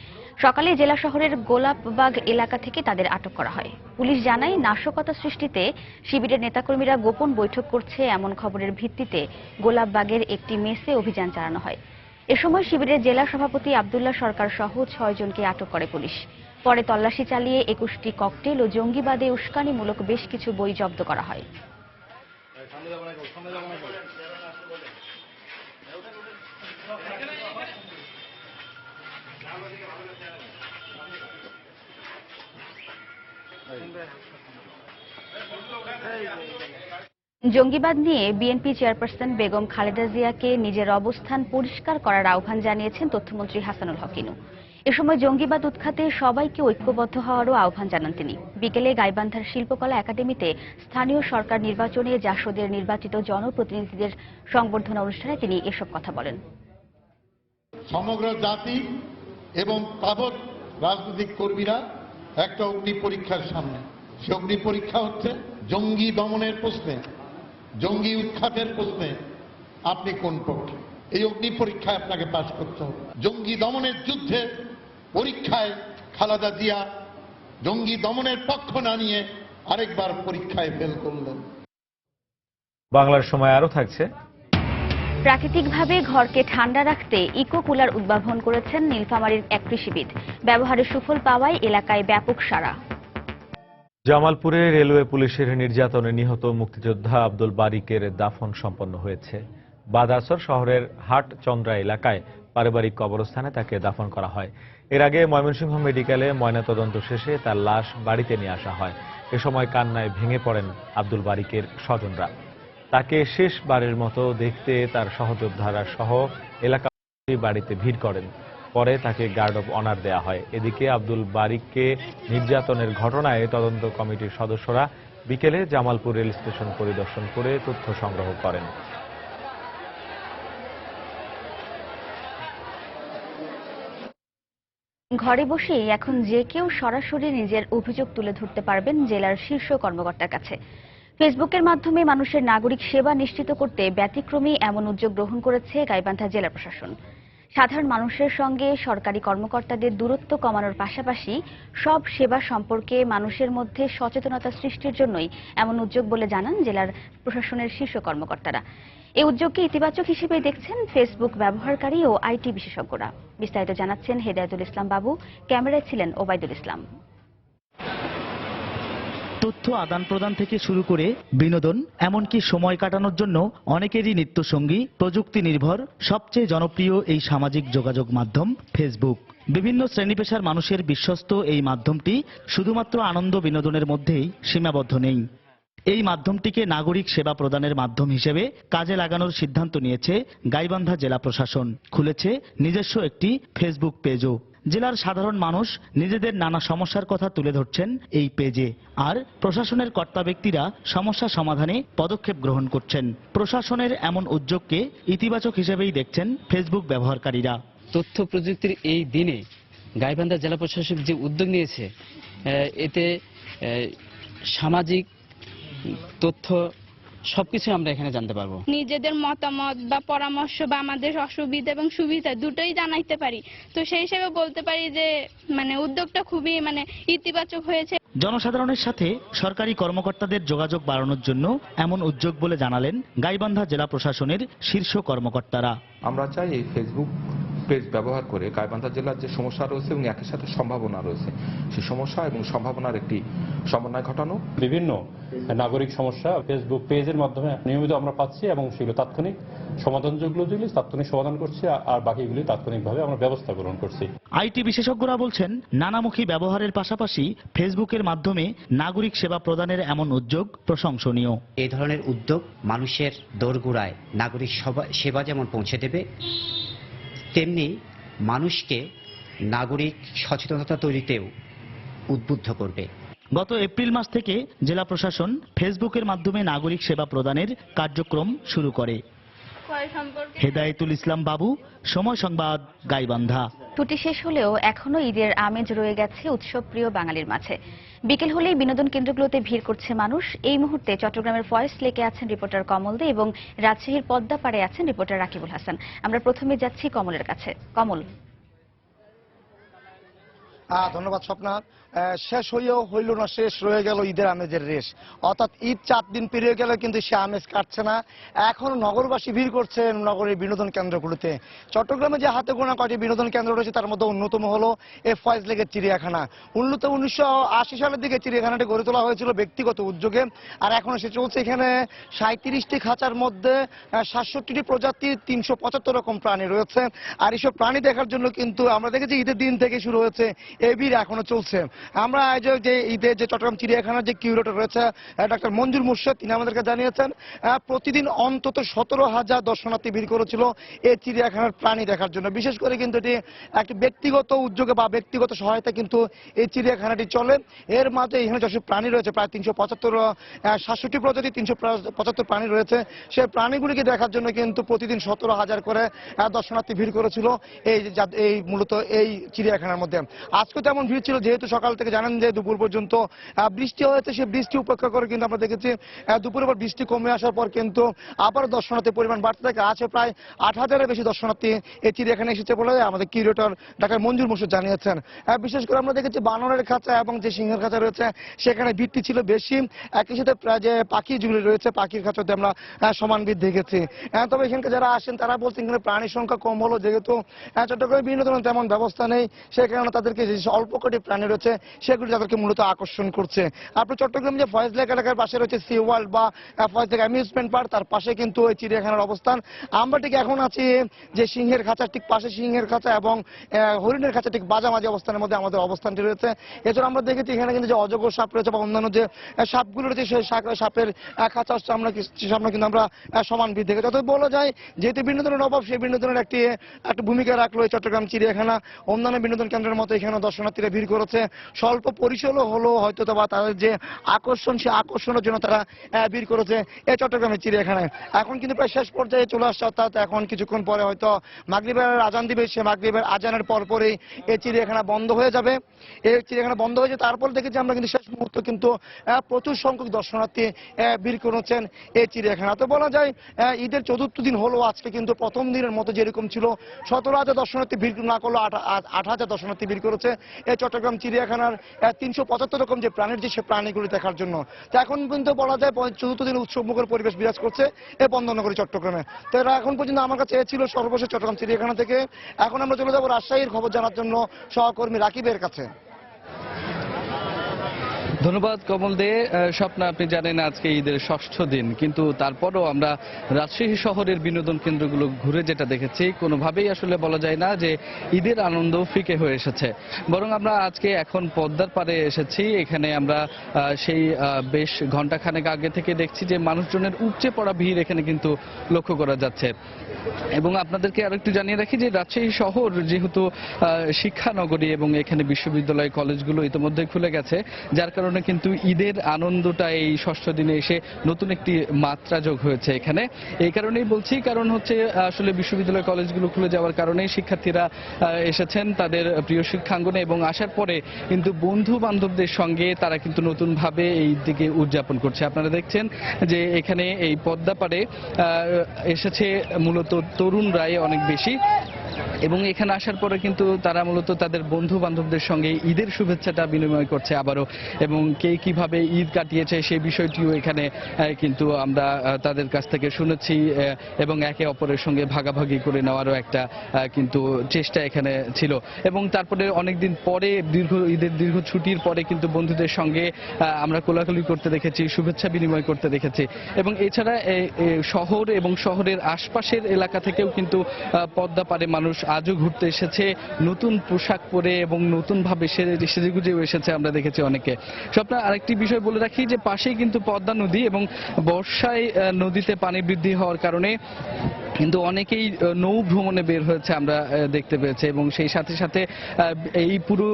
S1: সকালে জেলা শহরের গোলাপবাগ এলাকা থেকে তাদের আটক করা হয়। পুলিশ জানায় নাশকতা সৃষ্টিতে শিবিরের নেতাকর্মীরা গোপন বৈঠক করছে এমন খবরের ভিত্তিতে গোলাপবাগের একটি মেসে অভিযান চালানো হয়। এ সময় শিবিরের জেলা সভাপতি আব্দুল্লাহ সরকার সহ 6 জনকে আটক করে পুলিশ। পরে তল্লাশি চালিয়ে 21টি ককটেল ও জঙ্গিবাদে উস্কানিমূলক বেশ কিছু বই জব্দ করা হয়। জঙ্গিবাদ নিয়ে বিএনপি চেয়ারপারসন বেগম খালেদা জিয়াকে নিজের অবস্থান পরিষ্কার করার আহ্বান জানিয়েছেন তথ্যমন্ত্রী হাসানুল হক ইনু। এ সময় জঙ্গিবাদ উৎখাতে সবাইকে ঐক্যবদ্ধ হওয়ারও আহ্বান জানান তিনি। বিকেলে গাইবান্ধার শিল্পকলা একাডেমিতে স্থানীয় সরকার নির্বাচনে জাসদের নির্বাচিত জনপ্রতিনিধিদের সংবর্ধনা অনুষ্ঠানে তিনি এসব কথা বলেন।
S18: সমগ্র জাতি এবং তাবৎ রাজনৈতিক কর্মীরা একটা অগ্নি পরীক্ষার সামনে। সে অগ্নি পরীক্ষা হচ্ছে জঙ্গি দমনের প্রশ্নে, জঙ্গি উৎখাতের প্রশ্নে আপনি কোন পক্ষে। এই অগ্নি পরীক্ষায় আপনাকে পাশ করতে হবে। জঙ্গি দমনের যুদ্ধে পরীক্ষায় খালেদা জিয়া জঙ্গি দমনের পক্ষ না নিয়ে আরেকবার পরীক্ষায় ফেল করলেন।
S2: বাংলার সময় আরো থাকছে।
S1: প্রাকৃতিকভাবে ঘরকে ঠান্ডা রাখতে ইকো কুলার উদ্ভাবন করেছেন নীলফামারীর এক কৃষিবিদ। ব্যবহারের সুফল পাওয়ায় এলাকায় ব্যাপক সাড়া।
S2: জামালপুরে রেলওয়ে পুলিশের নির্যাতনে নিহত মুক্তিযোদ্ধা আব্দুল বারিকের দাফন সম্পন্ন হয়েছে। বাদাসর শহরের হাটচন্দ্রা এলাকায় পারিবারিক কবরস্থানে তাকে দাফন করা হয়। এর আগে ময়মনসিংহ মেডিকেলে ময়নাতদন্ত শেষে তার লাশ বাড়িতে নিয়ে আসা হয়। এ সময় কান্নায় ভেঙে পড়েন আব্দুল বারিকের স্বজনরা। তাকে শেষবারের মতো দেখতে তার সহযোদ্ধারা সহ এলাকাবাসী বাড়িতে ভিড় করেন। পরে তাকে গার্ড অব অনার দেয়া হয়। এদিকে আব্দুল বারিককে নির্যাতনের ঘটনায় তদন্ত কমিটির সদস্যরা বিকেলে জামালপুর রেল স্টেশন পরিদর্শন করে তথ্য সংগ্রহ করেন।
S1: ঘরে বসেই এখন যে কেউ সরাসরি নিজের অভিযোগ তুলে ধরতে পারবেন জেলার শীর্ষ কর্মকর্তার কাছে। ফেসবুকের মাধ্যমে মানুষের নাগরিক সেবা নিশ্চিত করতে ব্যতিক্রমী এমন উদ্যোগ গ্রহণ করেছে গাইবান্ধা জেলা প্রশাসন। সাধারণ মানুষের সঙ্গে সরকারি কর্মকর্তাদের দূরত্ব কমানোর পাশাপাশি সব সেবা সম্পর্কে মানুষের মধ্যে সচেতনতা সৃষ্টির জন্যই এমন উদ্যোগ বলে জানান জেলার প্রশাসনের শীর্ষ কর্মকর্তারা। এই উদ্যোগকে ইতিবাচক হিসেবে দেখছেন ফেসবুক ব্যবহারকারী ও আইটি বিশেষজ্ঞরা। বিস্তারিত জানাচ্ছেন হেদায়েতুল ইসলাম বাবু, ক্যামেরায় ছিলেন ওবায়দুল ইসলাম।
S19: তথ্য আদান প্রদান থেকে শুরু করে বিনোদন, এমনকি সময় কাটানোর জন্য অনেকেরই নিত্যসঙ্গী প্রযুক্তি নির্ভর সবচেয়ে জনপ্রিয় এই সামাজিক যোগাযোগ মাধ্যম ফেসবুক। বিভিন্ন শ্রেণী পেশার মানুষের বিশ্বস্ত এই মাধ্যমটি শুধুমাত্র আনন্দ বিনোদনের মধ্যেই সীমাবদ্ধ নেই। এই মাধ্যমটিকে নাগরিক সেবা প্রদানের মাধ্যম হিসেবে কাজে লাগানোর সিদ্ধান্ত নিয়েছে গাইবান্ধা জেলা প্রশাসন। খুলেছে নিজস্ব একটি ফেসবুক পেজও। জেলার সাধারণ মানুষ নিজেদের নানা সমস্যার কথা তুলে ধরছেন এই পেজে, আর প্রশাসনের কর্তা ব্যক্তিরা সমস্যা সমাধানে পদক্ষেপ গ্রহণ করছেন। প্রশাসনের এমন উদ্যোগকে ইতিবাচক হিসেবেই দেখছেন ফেসবুক ব্যবহারকারীরা।
S20: তথ্য প্রযুক্তির এই দিনে গাইবান্ধা জেলা প্রশাসক যে উদ্যোগ নিয়েছে, এতে সামাজিক তথ্য সবকিছু আমরা এখানে জানতে পারবো।
S21: নিজেদের মতামত বা পরামর্শ বা আমাদের অসুবিধা এবং সুবিধা দুটোই জানাইতে পারি। তো সেই হিসেবে বলতে পারি যে উদ্যোগটা খুবই ইতিবাচক হয়েছে।
S19: জনসাধারণের সাথে সরকারি কর্মকর্তাদের যোগাযোগ বাড়ানোর জন্য এমন উদ্যোগ বলে জানালেন গাইবান্ধা জেলা প্রশাসনের শীর্ষ কর্মকর্তারা।
S22: আমরা চাই এই ফেসবুক পেজ ব্যবহার করে গাইবান্ধা জেলার যে সমস্যা রয়েছে এবং একই সাথে সম্ভাবনা রয়েছে, সেই সমস্যা এবং সম্ভাবনার একটি সমন্বয় ঘটানো।
S23: বিভিন্ন নাগরিক সমস্যা ফেসবুক পেজের মাধ্যমে নিয়মিত আমরা পাচ্ছি এবং সেগুলো তাৎক্ষণিক সমাধানযোগ্য যেগুলি তাৎক্ষণিক সমাধান করছি, আর বাকিগুলি তাৎক্ষণিকভাবে আমরা ব্যবস্থা গ্রহণ করছি।
S19: আইটি বিশেষজ্ঞরা বলছেন, নানামুখী ব্যবহারের পাশাপাশি ফেসবুকের মাধ্যমে নাগরিক সেবা প্রদানের এমন উদ্যোগ প্রশংসনীয়।
S24: এই ধরনের উদ্যোগ মানুষের দোরগোড়ায় নাগরিক সেবা যেমন পৌঁছে দেবে, তেমনি মানুষকে নাগরিক সচেতনতা তৈরিতেও উদ্বুদ্ধ করবে।
S19: গত এপ্রিল মাস থেকে জেলা প্রশাসন ফেসবুকের মাধ্যমে নাগরিক সেবা প্রদানের কার্যক্রম শুরু করে। হেদায়েতুল ইসলাম বাবু, সময় সংবাদ, গাইবান্ধা।
S1: ছুটি শেষ হলেও এখনো ঈদের আমেজ রয়ে গেছে উৎসবপ্রিয় বাঙালির মাঝে। বিকেল হলেই বিনোদন কেন্দ্রগুলোতে ভিড় করছে মানুষ। এই মুহূর্তে চট্টগ্রামের ফয়েজ লেকে আছেন রিপোর্টার কমল দে এবং রাজশাহীর পদ্মাপাড়ে আছেন রিপোর্টার রাকিবুল হাসান। আমরা প্রথমে যাচ্ছি কমলের কাছে। কমল।
S8: ধন্যবাদ স্বপ্না। শেষ হইল না শেষ রয়ে গেল ঈদের আমেজের রেশ, অর্থাৎ ঈদ 4 দিন পেরিয়ে গেলে কিন্তু সে আমেজ কাটছে না। এখন নগরবাসী ভিড় করছেন নগরের বিনোদন কেন্দ্রগুলোতে। চট্টগ্রামে যে হাতে গোনা কয়টি বিনোদন কেন্দ্র রয়েছে তার মধ্যে অন্যতম হলো এই ফয়েজ লেকের চিড়িয়াখানা। 1980 সালের দিকে চিড়িয়াখানাটি গড়ে তোলা হয়েছিল ব্যক্তিগত উদ্যোগে, আর এখন সে চলছে। এখানে 37টি খাঁচার মধ্যে 67টি প্রজাতির 375 রকম প্রাণী রয়েছে। আর এইসব প্রাণী দেখার জন্য কিন্তু আমরা দেখেছি ঈদের দিন থেকে শুরু হয়েছে এই ভিড় এখনো চলছে। আমরা আয়োজক যে ঈদের যে চট্টগ্রাম চিড়িয়াখানার যে কিউরেটর রয়েছে ডাক্তার মঞ্জুর মুর্শেদ, তিনি আমাদেরকে জানিয়েছেন প্রতিদিন অন্তত 17,000 দর্শনার্থী ভিড় করেছিল এই চিড়িয়াখানার প্রাণী দেখার জন্য। বিশেষ করে কিন্তু এটি একটি ব্যক্তিগত উদ্যোগে বা ব্যক্তিগত সহায়তা কিন্তু এই চিড়িয়াখানাটি চলে। এর মাঝে এখানে যেসব প্রাণী রয়েছে প্রায় 67 প্রজাতি 375 প্রাণী রয়েছে। সেই প্রাণীগুলিকে দেখার জন্য কিন্তু প্রতিদিন 17,000 করে দর্শনার্থী ভিড় করেছিল এই মূলত এই চিড়িয়াখানার মধ্যে। আজকে তেমন ভিড় ছিল যেহেতু সকাল থেকে জানেন যে দুপুর পর্যন্ত বৃষ্টি হয়েছে। সেই বৃষ্টি উপেক্ষা করে কিন্তু আমরা দেখেছি দুপুরের পর বৃষ্টি কমে আসার পর কিন্তু আবার দর্শনার্থীর পরিমাণ বাড়তে থাকে। আছে প্রায় 8,000-এর বেশি দর্শনার্থী এই চিড়িয়াখানায় এসেছে বলে আমাদের কিউরেটর ডাক্তার মঞ্জুর মুর্শেদ জানিয়েছেন। বিশেষ করে আমরা দেখেছি বানরের খাঁচা এবং যে সিংহের খাঁচা রয়েছে সেখানে ভিড়টি ছিল বেশি। একই সাথে প্রায় যে পাখি যেগুলি রয়েছে পাখির খাঁচাতে আমরা সমান ভিড় দেখেছি। তবে এখানকে যারা আসেন তারা বলছেন এখানে প্রাণীর সংখ্যা কম হলো, যেহেতু চট্টগ্রামে বিনোদনের তেমন ব্যবস্থা নেই, সে কারণে তাদেরকে যে অল্প কটি প্রাণী রয়েছে সেগুলি তাদেরকে মূলত আকর্ষণ করছে। আপনার চট্টগ্রাম যে ফয়েজ লেক এলাকার পাশে রয়েছে সি ওয়ার্ল্ড বা ফয়েজ লেক অ্যামিউজমেন্ট পার্ক, তার পাশে কিন্তু এই চিড়িয়াখানার অবস্থান। আমরা ঠিক এখন আছি যে সিংহের খাঁচার ঠিক পাশে সিংহের খাঁচা এবং হরিণের খাঁচা ঠিক মাঝামাঝি অবস্থানের মধ্যে আমাদের অবস্থানটি রয়েছে। এছাড়া আমরা দেখেছি এখানে কিন্তু যে অজগর সাপ রয়েছে বা অন্যান্য যে সাপগুলো রয়েছে সেই সাপের খাঁচা সামনে কিন্তু আমরা সমান ভিড় দেখেছি। অর্থাৎ বলা যায় যেহেতু বিনোদনের অভাব, সেই বিনোদনের একটি ভূমিকা রাখলো এই চট্টগ্রাম চিড়িয়াখানা। অন্যান্য বিনোদন কেন্দ্রের মতো এখানে দর্শনার্থীরা ভিড় করেছে। স্বল্প পরিসরও হলো হয়তো বা তাদের যে আকর্ষণ, সে আকর্ষণের জন্য তারা ভিড় করেছে এই চট্টগ্রামের চিড়িয়াখানায়। এখন কিন্তু প্রায় শেষ পর্যায়ে চলে আসছে, অর্থাৎ এখন কিছুক্ষণ পরে হয়তো মাগরিবের আজান দিবে, সে মাগরিবের আজানের পরপরই এই চিড়িয়াখানা বন্ধ হয়ে যাবে। এই চিড়িয়াখানা বন্ধ হয়ে যায়, তারপর দেখেছি আমরা কিন্তু শেষ মুহূর্ত কিন্তু প্রচুর সংখ্যক দর্শনার্থী ভিড় করেছেন এই চিড়িয়াখানা। তো বলা যায় ঈদের চতুর্থ দিন হলো আজকে, কিন্তু প্রথম দিনের মতো যেরকম ছিল 17,000 দর্শনার্থী ভিড় না করলেও 8,000 দর্শনার্থী ভিড় করেছে এই চট্টগ্রাম চিড়িয়াখানার 375 রকম যে প্রাণীর যে সে প্রাণীগুলি দেখার জন্য। তো এখন কিন্তু বলা যায় চতুর্থ দিন উৎসবমুখর পরিবেশ বিরাজ করছে এই বন্দরনগরী চট্টগ্রামে। তো এরা এখন পর্যন্ত আমার কাছে ছিল সর্বশেষ চট্টগ্রাম চিড়িয়াখানা থেকে। এখন আমরা চলে যাবো রাজশাহীর খবর জানার জন্য সহকর্মী রাকিবের কাছে।
S3: ধন্যবাদ কমল দে। স্বপ্ন, আপনি জানেন আজকে ঈদের ষষ্ঠ দিন, কিন্তু তারপরও আমরা রাজশাহী শহরের বিনোদন কেন্দ্রগুলো ঘুরে যেটা দেখেছি, কোনোভাবেই আসলে বলা যায় না যে ঈদের আনন্দ ফিকে হয়ে এসেছে। বরং আমরা আজকে এখন পদ্মার পাড়ে এসেছি। এখানে আমরা সেই বেশ ঘণ্টাখানেক আগে থেকে দেখছি যে মানুষজনের উপচে পড়া ভিড় এখানে কিন্তু লক্ষ্য করা যাচ্ছে। এবং আপনাদেরকে আরো একটু জানিয়ে রাখি যে রাজশাহী শহর যেহেতু শিক্ষানগরী এবং এখানে বিশ্ববিদ্যালয় কলেজগুলো ইতিমধ্যে খুলে গেছে, যার কারণে কিন্তু ঈদের আনন্দটা এই ষষ্ঠ দিনে এসে নতুন একটি মাত্রা যোগ হয়েছে এখানে। এই কারণেই বলছি, কারণ হচ্ছে আসলে বিশ্ববিদ্যালয় কলেজগুলো খুলে যাওয়ার কারণে শিক্ষার্থীরা এসেছেন তাদের প্রিয় শিক্ষাঙ্গনে, এবং আসার পরে কিন্তু বন্ধু বান্ধবদের সঙ্গে তারা কিন্তু নতুনভাবে এই দিকে উদযাপন করছে। আপনারা দেখছেন যে এখানে এই পদ্মা পাড়ে এসেছে মূলত তরুণরাই অনেক বেশি, এবং এখানে আসার পরে কিন্তু তারা মূলত তাদের বন্ধু বান্ধবদের সঙ্গে ঈদের শুভেচ্ছাটা বিনিময় করছে আবারও, এবং কে কিভাবে ঈদ কাটিয়েছে সেই বিষয়টিও এখানে কিন্তু আমরা তাদের কাছ থেকে শুনেছি, এবং একে অপরের সঙ্গে ভাগাভাগি করে নেওয়ারও একটা কিন্তু চেষ্টা এখানে ছিল। এবং তারপরে অনেকদিন পরে ঈদের দীর্ঘ ছুটির পরে কিন্তু বন্ধুদের সঙ্গে আমরা কোলাকুলি করতে দেখেছি, শুভেচ্ছা বিনিময় করতে দেখেছি। এবং এছাড়া শহর এবং শহরের আশপাশের এলাকা থেকেও কিন্তু পদ্মা পাড়ে মানুষ আজও ঘুরতে এসেছে নতুন পোশাক পরে, এবং নতুন ভাবে সেজেগুজেও এসেছে আমরা দেখেছি অনেকে। স্বপ্ন, আরেকটি বিষয় বলে রাখি যে পাশেই কিন্তু পদ্মা নদী, এবং বর্ষায় নদীতে পানি বৃদ্ধি হওয়ার কারণে কিন্তু অনেকেই নৌ ভ্রমণে বের হয়েছে আমরা দেখতে পেয়েছি, এবং সেই সাথে সাথে এই পুরো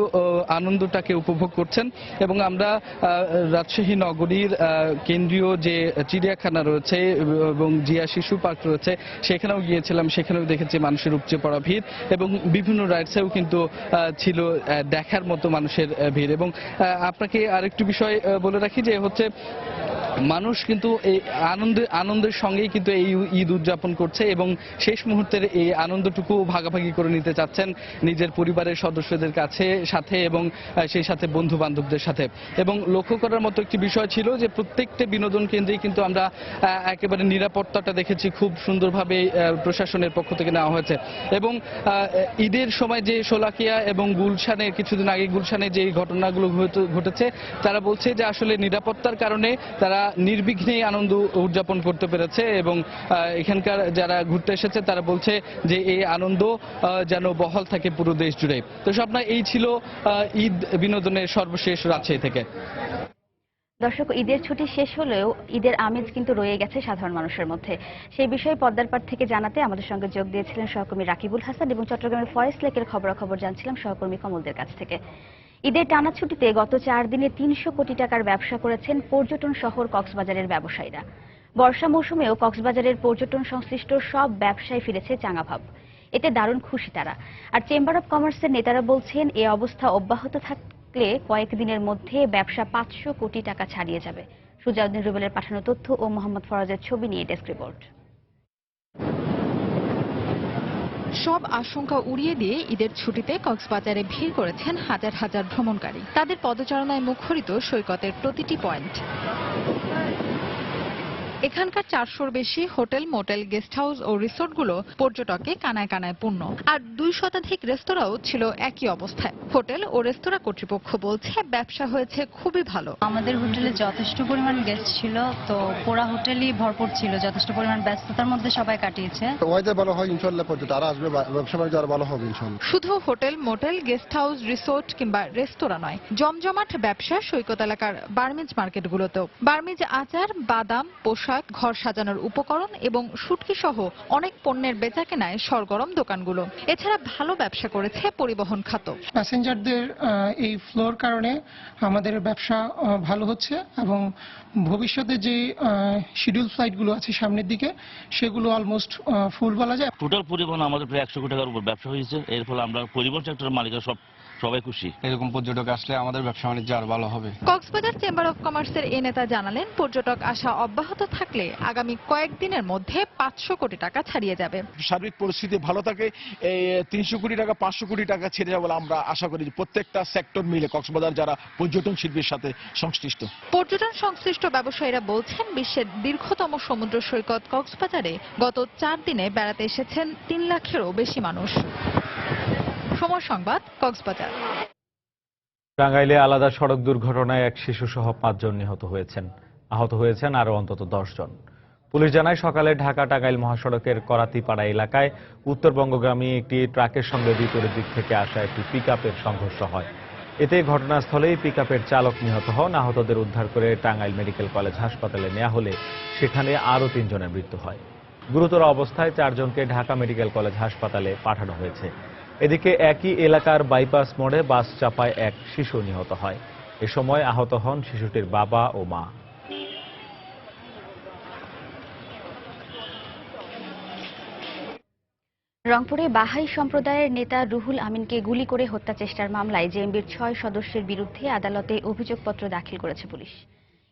S3: আনন্দটাকে উপভোগ করছেন। এবং আমরা রাজশাহী নগরীর কেন্দ্রীয় যে চিড়িয়াখানা রয়েছে এবং জিয়া শিশু পার্ক রয়েছে সেখানেও গিয়েছিলাম, সেখানেও দেখেছি মানুষের উপচে পড়া ভিড়, এবং বিভিন্ন রাইডসেও কিন্তু ছিল দেখার মতো মানুষের ভিড়। এবং আপনাকে আরেকটু বিষয় বলে রাখি যে হচ্ছে মানুষ কিন্তু এই আনন্দের সঙ্গেই কিন্তু এই ঈদ উদযাপন করছে, এবং শেষ মুহূর্তের এই আনন্দটুকু ভাগাভাগি করে নিতে চাচ্ছেন নিজের পরিবারের সদস্যদের সাথে এবং সেই সাথে বন্ধু বান্ধবদের সাথে। এবং লক্ষ্য করার মতো একটি বিষয় ছিল যে প্রত্যেকটা বিনোদন কেন্দ্রেই কিন্তু আমরা একেবারে নিরাপত্তাটা দেখেছি খুব সুন্দরভাবে প্রশাসনের পক্ষ থেকে নেওয়া হয়েছে। এবং ঈদের সময় যে শোলাকিয়া এবং গুলশানে কিছুদিন আগে গুলশানে যে ঘটনাগুলো ঘটেছে, তারা বলছে যে আসলে নিরাপত্তার কারণে তারা নির্বিঘ্নেই আনন্দ উদযাপন করতে পেরেছে, এবং এখানকার যারা ঘুরতে এসেছে তারা বলছে যে এই আনন্দ যেন বহাল থাকে পুরো দেশ জুড়ে। তো স্বপ্না, এই ছিল ঈদ বিনোদনের সর্বশেষ রাজশাহী থেকে।
S1: দর্শক, ঈদের ছুটি শেষ হলেও ঈদের আমেজ কিন্তু রয়ে গেছে সাধারণ মানুষের মধ্যে। সেই বিষয়ে পদ্মার পাড় থেকে জানাতে আমাদের সঙ্গে যোগ দিয়েছিলেন সহকর্মী রাকিবুল হাসান, এবং চট্টগ্রামের ফরেস্ট লেকের খবরাখবর জানছিলাম সহকর্মী কমলদের কাছ থেকে। ঈদের টানা ছুটিতে গত 4 দিনে 300 কোটি টাকার ব্যবসা করেছেন পর্যটন শহর কক্সবাজারের ব্যবসায়ীরা। বর্ষা মৌসুমেও কক্সবাজারের পর্যটন সংশ্লিষ্ট সব ব্যবসায় ফিরেছে চাঙাভাব। এতে দারুণ খুশি তারা। আর চেম্বার অব কমার্সের নেতারা বলছেন এই অবস্থা অব্যাহত থাকলে কয়েকদিনের মধ্যে ব্যবসা 500 কোটি টাকা ছাড়িয়ে যাবে। সুজাউদ্দিন রুবেলের পাঠানো তথ্য ও মোহাম্মদ ফরাজের ছবি নিয়ে ডেস্ক রিপোর্ট।
S5: সব আশঙ্কা উড়িয়ে দিয়ে ঈদের ছুটিতে কক্সবাজারে ভিড় করেছেন হাজার হাজার ভ্রমণকারী। তাদের পদচারণায় মুখরিত সৈকতের প্রতিটি পয়েন্ট। এখানকার 400-র বেশি হোটেল, মোটেল, গেস্ট হাউস ও রিসোর্টগুলো পর্যটকে কানায় কানায় পূর্ণ। আর 2 শতাধিক রেস্তোরাঁও ছিল একই অবস্থায়। হোটেল ও রেস্তোরাঁ কর্তৃপক্ষ বলছে ব্যবসা হয়েছে খুবই ভালো।
S6: আমাদের হোটেলে যথেষ্ট পরিমাণ গেস্ট ছিল, তো পুরা হোটেলই ভরপুর ছিল, যথেষ্ট পরিমাণ ব্যস্ততার মধ্যে সবাই কাটিয়েছে।
S7: ওয়েদার ভালো হয় ইনশাআল্লাহ, পর্যটক আরো আসবে, ব্যবসা বাণিজ্য আরো ভালো হবে ইনশাআল্লাহ।
S5: শুধু hotel, motel, guest house, resort কিংবা রেস্তোরাঁ নয়, জমজমাট ব্যবসা সৈকত এলাকার বার্মিজ মার্কেটগুলোতেও। বার্মিজ আচার, বাদাম, পোশাক, পোশাক, ঘর সাজানোর উপকরণ এবং শুটকি সহ অনেক পণ্যের বেচাকেনায় সরগরম দোকানগুলো। এছাড়া ভালো ব্যবসা করেছে পরিবহন খাত।
S4: প্যাসেঞ্জারদের এই ফ্লোর কারণে আমাদের ব্যবসা ভালো হচ্ছে এবং ভবিষ্যতে যে শিডিউল ফ্লাইটগুলো আছে সামনের দিকে সেগুলো অলমোস্ট ফুল বলা যায়।
S9: টোটাল পরিবহন আমাদের প্রায় 100 কোটি টাকার উপর ব্যবসা হয়েছে। এর ফলে আমরা পরিবহন সেক্টরের মালিকরা সবাই খুশি।
S10: এরকম পর্যটক আসলে আমাদের ব্যবসা বাণিজ্য আরো ভালো হবে।
S5: কক্সবাজার চেম্বার অব কমার্সের এই নেতা জানালেন, পর্যটক আসা অব্যাহত থাকলে আগামী কয়েকদিনের মধ্যে 500 কোটি টাকা ছাড়িয়ে যাবে।
S11: সার্বিক পরিস্থিতি ভালো থাকে, এই 300 কোটি টাকা 500 কোটি টাকা ছেড়ে যাবে বলে আমরা আশা করি। প্রত্যেকটা সেক্টর মিলে কক্সবাজার যারা পর্যটন শিল্পের সাথে সংশ্লিষ্ট,
S5: পর্যটন সংশ্লিষ্ট ব্যবসায়ীরা বলছেন, বিশ্বের দীর্ঘতম সমুদ্র সৈকত কক্সবাজারে গত 4 দিনে বেড়াতে এসেছেন 3 লাখেরও বেশি মানুষ। সময় সংবাদ, কক্সবাজার।
S2: টাঙ্গাইলে আলাদা সড়ক দুর্ঘটনায় এক শিশুসহ 5 জন নিহত হয়েছেন। আহত হয়েছেন আরও অন্তত 10 জন। পুলিশ জানায়, সকালে ঢাকা টাঙ্গাইল মহাসড়কের করাতিপাড়া এলাকায় উত্তরবঙ্গগামী একটি ট্রাকের সঙ্গে বিপরীত দিক থেকে আসা একটি পিকআপের সংঘর্ষ হয়। এতে ঘটনাস্থলেই পিকআপের চালক নিহত হন। আহতদের উদ্ধার করে টাঙ্গাইল মেডিকেল কলেজ হাসপাতালে নেওয়া হলে সেখানে আরও 3 জনের মৃত্যু হয়। গুরুতর অবস্থায় 4 জনকে ঢাকা মেডিকেল কলেজ হাসপাতালে পাঠানো হয়েছে। এদিকে একই এলাকার বাইপাস মোড়ে বাস চাপায় এক শিশু নিহত হয়। এ সময় আহত হন শিশুটির বাবা ও মা।
S1: রংপুরে বাহাই সম্প্রদায়ের নেতা রুহুল আমিনকে গুলি করে হত্যা চেষ্টার মামলায় জেএমবির 6 সদস্যের বিরুদ্ধে আদালতে অভিযোগপত্র দাখিল করেছে পুলিশ।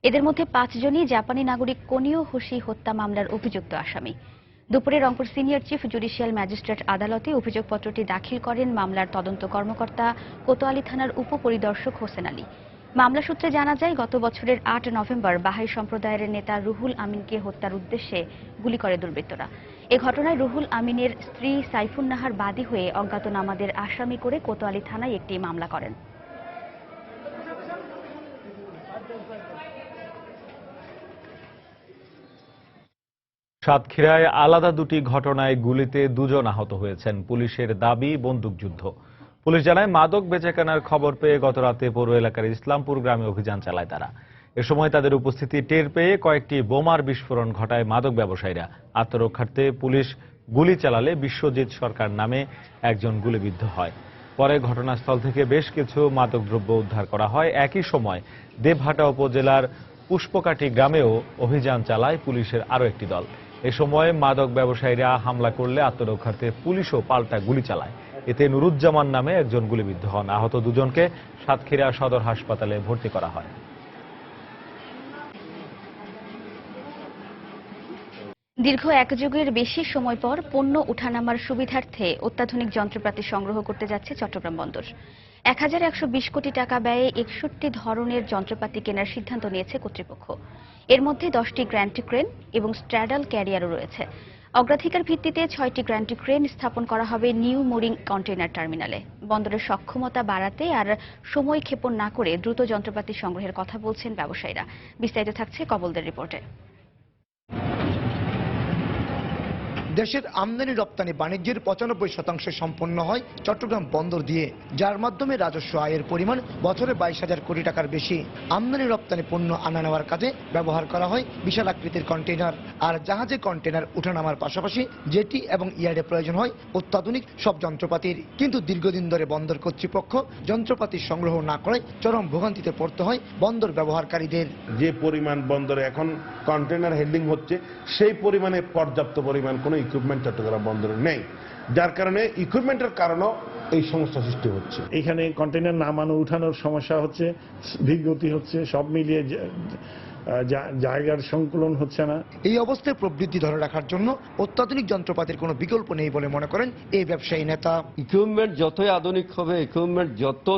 S1: এদের মধ্যে 5 জনই জাপানি নাগরিক কোনিও হোশি হত্যা মামলার অভিযুক্ত আসামি। দুপুরে Rangpur senior chief judicial magistrate আদালতে অভিযোগপত্রটি দাখিল করেন মামলার তদন্ত কর্মকর্তা কোতোয়ালি থানার উপপরিদর্শক হোসেন আলী। মামলা সূত্রে জানা যায়, গত বছরের 8 নভেম্বর বাহাই সম্প্রদায়ের নেতা রুহুল আমিনকে হত্যার উদ্দেশ্যে গুলি করে দুর্বৃত্তরা। এ ঘটনায় রুহুল আমিনের স্ত্রী সাইফুন নাহার বাদী হয়ে অজ্ঞাতনামাদের আসামি করে কোতোয়ালি থানায় একটি মামলা করেন।
S2: সাতক্ষীরায় আলাদা দুটি ঘটনায় গুলিতে 2 জন আহত হয়েছেন। পুলিশের দাবি, বন্দুকযুদ্ধ। পুলিশ জানায়, মাদক বেচাকেনার খবর পেয়ে গতরাতে পৌর এলাকার ইসলামপুর গ্রামে অভিযান চালায় তারা। এ সময় তাদের উপস্থিতি টের পেয়ে কয়েকটি বোমার বিস্ফোরণ ঘটায় মাদক ব্যবসায়ীরা। আত্মরক্ষার্থে পুলিশ গুলি চালালে বিশ্বজিৎ সরকার নামে একজন গুলিবিদ্ধ হয়। পরে ঘটনাস্থল থেকে বেশ কিছু মাদকদ্রব্য উদ্ধার করা হয়। একই সময় দেবহাটা উপজেলার পুষ্পকাঠি গ্রামেও অভিযান চালায় পুলিশের আরও একটি দল। এ সময় মাদক ব্যবসায়ীরা হামলা করলে আত্মরক্ষার্থে পুলিশও পাল্টা গুলি চালায়। এতে নুরুজ্জামান নামে একজন গুলিবিদ্ধ হন। আহত 2 জনকে সাতক্ষীরা সদর হাসপাতালে ভর্তি করা হয়।
S1: দীর্ঘ 1 যুগের বেশি সময় পর পণ্য উঠানামার সুবিধার্থে অত্যাধুনিক যন্ত্রপাতি সংগ্রহ করতে যাচ্ছে চট্টগ্রাম বন্দর। 1120 কোটি টাকা ব্যয়ে 61 ধরনের যন্ত্রপাতি কেনার সিদ্ধান্ত নিয়েছে কর্তৃপক্ষ। এর মধ্যে 10টি গ্র্যান্টি ক্রেন এবং স্ট্র্যাডল ক্যারিয়ারও রয়েছে। অগ্রাধিকার ভিত্তিতে 6টি গ্র্যান্টি ক্রেন স্থাপন করা হবে নিউ মোরিং কন্টেইনার টার্মিনালে। বন্দরের সক্ষমতা বাড়াতে আর সময় ক্ষেপণ না করে দ্রুত যন্ত্রপাতি সংগ্রহের কথা বলছেন ব্যবসায়ীরা। বিস্তারিত থাকছে কবলদের রিপোর্টে।
S8: দেশের আমদানি রপ্তানি বাণিজ্যের 95% সম্পন্ন হয় চট্টগ্রাম বন্দর দিয়ে, যার মাধ্যমে রাজস্ব আয়ের পরিমাণ বছরে 22,000 কোটি টাকার বেশি। আমদানি রপ্তানি পণ্য আনা নেওয়ার কাজে ব্যবহার করা হয় বিশাল আকৃতির কন্টেইনার। আর জাহাজে কন্টেইনার উঠানামার পাশাপাশি জেটি এবং ইয়ার্ডে প্রয়োজন হয় অত্যাধুনিক সব যন্ত্রপাতির। কিন্তু দীর্ঘদিন ধরে বন্দর কর্তৃপক্ষ যন্ত্রপাতি সংগ্রহ না করায় চরম ভোগান্তিতে পড়তে হয় বন্দর ব্যবহারকারীদের।
S25: যে পরিমাণ বন্দরে এখন কন্টেইনার হ্যান্ডলিং হচ্ছে, সেই পরিমাণে পর্যাপ্ত পরিমাণ কোনো ইকুইপমেন্ট চট্টগ্রাম বন্দরে নেই, যার কারণে ইকুইপমেন্টের কারণেও এই সমস্যা সৃষ্টি হচ্ছে।
S26: এখানে কন্টেইনার নামানো উঠানোর সমস্যা হচ্ছে, ধীরগতি হচ্ছে, সব মিলিয়ে জায়গার সংকুলন হচ্ছে না।
S8: এই অবস্থায় প্রবৃদ্ধি ধরে রাখার জন্য অত্যাধুনিক যন্ত্রপাতির কোনো বিকল্প নেই বলে মনে করেন এই ব্যবসায়ী নেতা।
S27: ইকুইপমেন্ট যতই আধুনিক হবে, ইকুইপমেন্ট যত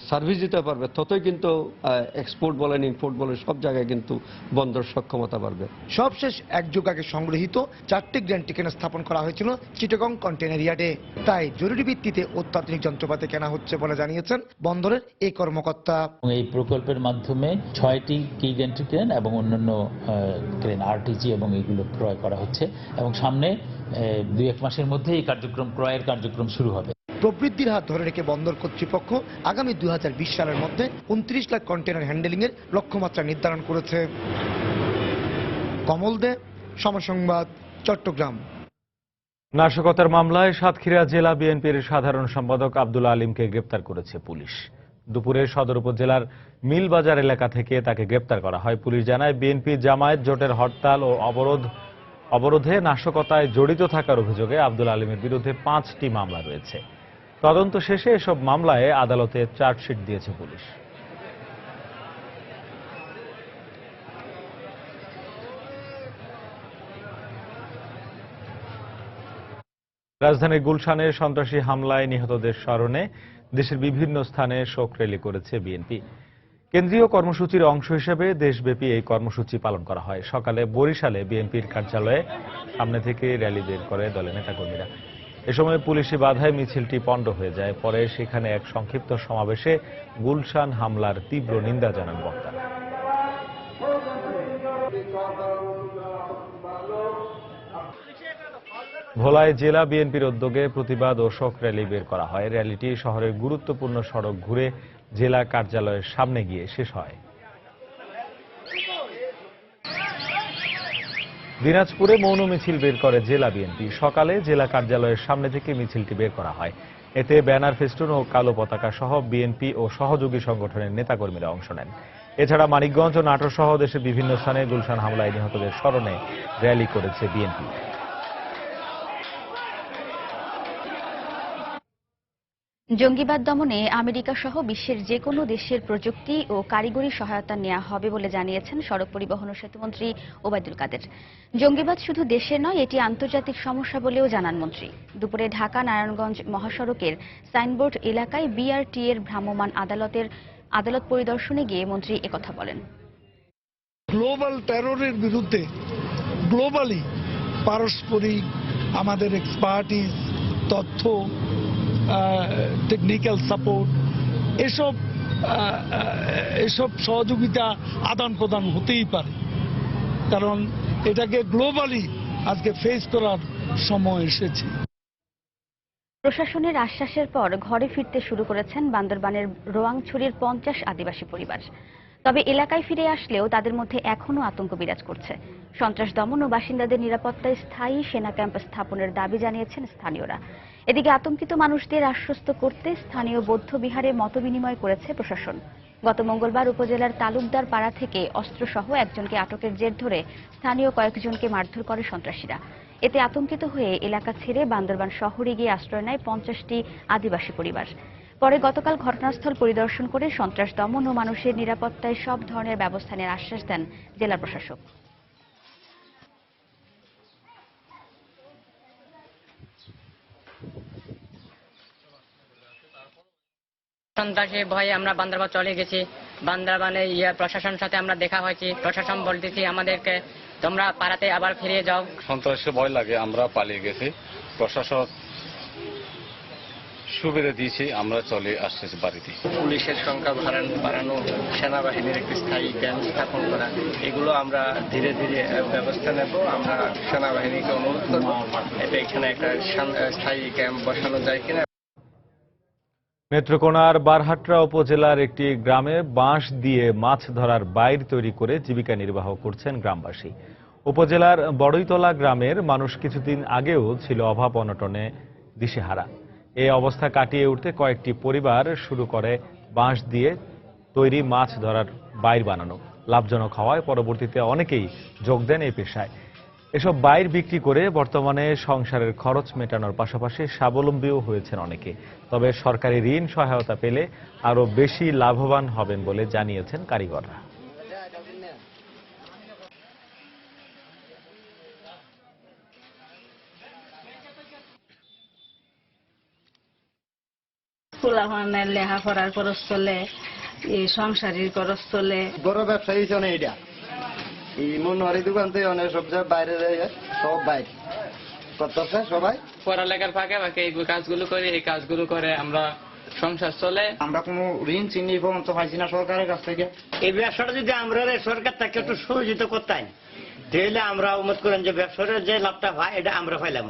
S27: সার্ভিস দিতে পারবে, ততই কিন্তু এক্সপোর্ট বলেন, ইম্পোর্ট বলেন, সব জায়গায় কিন্তু বন্দর সক্ষমতা বাড়বে।
S8: সবশেষ 1 যুগ আগে সংগৃহীত 4টি গ্র্যান্টি ক্রেন স্থাপন করা হয়েছিল চিটাগং কন্টেইনার ইয়ার্ডে। তাই জরুরি ভিত্তিতে অত্যাধুনিক যন্ত্রপাতি কেনা হচ্ছে বলে জানিয়েছেন বন্দরের এই কর্মকর্তা।
S28: এই প্রকল্পের মাধ্যমে 6টি কি গ্র্যান্টি ক্রেন এবং অন্যান্য ক্রেন আরটিজি এবং এগুলো ক্রয় করা হচ্ছে এবং সামনে 2-1 মাসের মধ্যে এই ক্রয়ের কার্যক্রম শুরু হবে।
S8: প্রবৃদ্ধির হাত ধরে রেখে বন্দর কর্তৃপক্ষ আগামী 2020 সালের মধ্যে 29 লাখ কন্টেইনার হ্যান্ডেলিং এর লক্ষ্যমাত্রা নির্ধারণ করেছে। কমল দে, সময় সংবাদ, চট্টগ্রাম।
S2: নাশকতার মামলায় সাতক্ষীরা জেলা বিএনপির সাধারণ সম্পাদক আব্দুল আলীমকে গ্রেপ্তার করেছে পুলিশ। দুপুরে সদর উপজেলার মিলবাজার এলাকা থেকে তাকে গ্রেপ্তার করা হয়। পুলিশ জানায়, বিএনপি জামায়াত জোটের হরতাল ও অবরোধে নাশকতায় জড়িত থাকার অভিযোগে আব্দুল আলীমের বিরুদ্ধে 5টি মামলা রয়েছে। তদন্ত শেষে এসব মামলায় আদালতে চার্জশিট দিয়েছে পুলিশ। রাজধানীর গুলশানে সন্ত্রাসী হামলায় নিহতদের স্মরণে দেশের বিভিন্ন স্থানে শোক র্যালি করেছে বিএনপি। কেন্দ্রীয় কর্মসূচির অংশ হিসেবে দেশব্যাপী এই কর্মসূচি পালন করা হয়। সকালে বরিশালে বিএনপির কার্যালয়ে সামনে থেকে র্যালি বের করে দলের নেতাকর্মীরা। এ সময় পুলিশি বাধায় মিছিলটি পণ্ড হয়ে যায়। পরে সেখানে এক সংক্ষিপ্ত সমাবেশে গুলশান হামলার তীব্র নিন্দা জানান বক্তারা। ভোলায় জেলা বিএনপির উদ্যোগে প্রতিবাদ ও শোক র্যালি বের করা হয়। র্যালিটি শহরের গুরুত্বপূর্ণ সড়ক ঘুরে জেলা কার্যালয়ের সামনে গিয়ে শেষ হয়। দিনাজপুরে মৌন মিছিল বের করে জেলা বিএনপি। সকালে জেলা কার্যালয়ের সামনে থেকে মিছিলটি বের করা হয়। এতে ব্যানার, ফেস্টুন ও কালো পতাকা সহ বিএনপি ও সহযোগী সংগঠনের নেতাকর্মীরা অংশ নেন। এছাড়া মানিকগঞ্জ ও নাটোর সহ দেশের বিভিন্ন স্থানে গুলশান হামলায় নিহতদের স্মরণে র্যালি করেছে বিএনপি।
S1: জঙ্গিবাদ দমনে আমেরিকা সহ বিশ্বের যে কোনো দেশের প্রযুক্তি ও কারিগরি সহায়তা নেওয়া হবে বলে জানিয়েছেন সড়ক পরিবহন ও সেতুমন্ত্রী ওবায়দুল কাদের। জঙ্গিবাদ শুধু দেশের নয়, এটি আন্তর্জাতিক সমস্যা বলেও জানান মন্ত্রী। দুপুরে ঢাকা নারায়ণগঞ্জ মহাসড়কের সাইনবোর্ড এলাকায় বিআরটি এর ভ্রাম্যমাণ আদালত পরিদর্শনে গিয়ে মন্ত্রী একথা বলেন।
S12: গ্লোবাল টেররের বিরুদ্ধে গ্লোবালি পারস্পরিক আমাদের এক্সপার্টিস, তথ্য, টেকনিক্যাল সাপোর্ট, এসব সহযোগিতা আদান প্রদান হতেই পারে, কারণ এটাকে গ্লোবালি আজকে ফেস করার সময় এসেছে।
S1: প্রশাসনের আশ্বাসের পর ঘরে ফিরতে শুরু করেছেন বান্দরবানের রোয়াংছড়ির 50 আদিবাসী পরিবার। তবে এলাকায় ফিরে আসলেও তাদের মধ্যে এখনও আতঙ্ক বিরাজ করছে। সন্ত্রাস দমন ও বাসিন্দাদের নিরাপত্তায় স্থায়ী সেনা ক্যাম্প স্থাপনের দাবি জানিয়েছেন স্থানীয়রা। এদিকে আতঙ্কিত মানুষদের আশ্বস্ত করতে স্থানীয় বৌদ্ধ বিহারে মতবিনিময় করেছে প্রশাসন। গত মঙ্গলবার উপজেলার তালুকদার পাড়া থেকে অস্ত্রসহ একজনকে আটকের জের ধরে স্থানীয় কয়েকজনকে মারধর করে সন্ত্রাসীরা। এতে আতঙ্কিত হয়ে এলাকা ছেড়ে বান্দরবান শহরে গিয়ে আশ্রয় নেয় 50টি আদিবাসী পরিবার। পরে গতকাল ঘটনাস্থল পরিদর্শন করে সন্ত্রাস দমন ও মানুষের নিরাপত্তায় সব ধরনের ব্যবস্থা নেওয়ার আশ্বাস দেন জেলা প্রশাসক।
S13: সন্ত্রাসের ভয়ে আমরা বান্দরবান চলে গেছি। বান্দরবানে প্রশাসনের সাথে আমরা দেখা হয়েছি। প্রশাসন বলতেছি আমাদেরকে তোমরা পাড়াতে আবার ফিরে যাও।
S10: সন্ত্রাসের ভয় লাগে, আমরা পালিয়ে গেছি। প্রশাসন সুবিধা দিয়েছি, আমরা চলে আসতেছি বাড়িতে।
S14: পুলিশের সংখ্যা বাড়ানো, সেনাবাহিনীর একটি স্থায়ী ক্যাম্প স্থাপন করা, এগুলো আমরা ধীরে ধীরে ব্যবস্থা নেব। আমরা সেনাবাহিনীকে অনুরোধ করব এতে এখানে একটা স্থায়ী ক্যাম্প বসানো যায় কিনা।
S2: নেত্রকোনার বারহাট্রা উপজেলার একটি গ্রামে বাঁশ দিয়ে মাছ ধরার বাইর তৈরি করে জীবিকা নির্বাহ করছেন গ্রামবাসী। উপজেলার বড়ইতলা গ্রামের মানুষ কিছুদিন আগেও ছিল অভাব অনটনে দিশেহারা। এই অবস্থা কাটিয়ে উঠতে কয়েকটি পরিবার শুরু করে বাঁশ দিয়ে তৈরি মাছ ধরার বাইর বানানো। লাভজনক হওয়ায় পরবর্তীতে অনেকেই যোগ দেন এই পেশায়। এসব বাইর বিক্রি করে বর্তমানে সংসারের খরচ মেটানোর পাশাপাশি স্বাবলম্বীও হয়েছেন অনেকে। তবে সরকারি ঋণ সহায়তা পেলে আরও বেশি লাভবান হবেন বলে জানিয়েছেন কারিগররা।
S15: পোলাপানের লেখাপড়ার খরচ চলে, সংসারের খরচ চলে।
S16: বড় ব্যবসা হিসেবে এটা এই মনোহারি দোকান থেকে অনেক সব বাইরে সব বাইরে করতেছে সবাই।
S13: পড়ালেখার ফাঁকে ফাঁকে এই কাজগুলো করে, এই কাজগুলো করে আমরা সংসার চলে।
S16: আমরা কোনো ঋণ চিনি পর্যন্ত পাইছি না সরকারের কাছ থেকে।
S17: এই ব্যবসাটা যদি আমরা সরকার থেকে একটু সহযোগিতা করতাম তাহলে আমরা উন্নত করেন যে ব্যবসার যে লাভটা হয় এটা আমরা পাইলাম।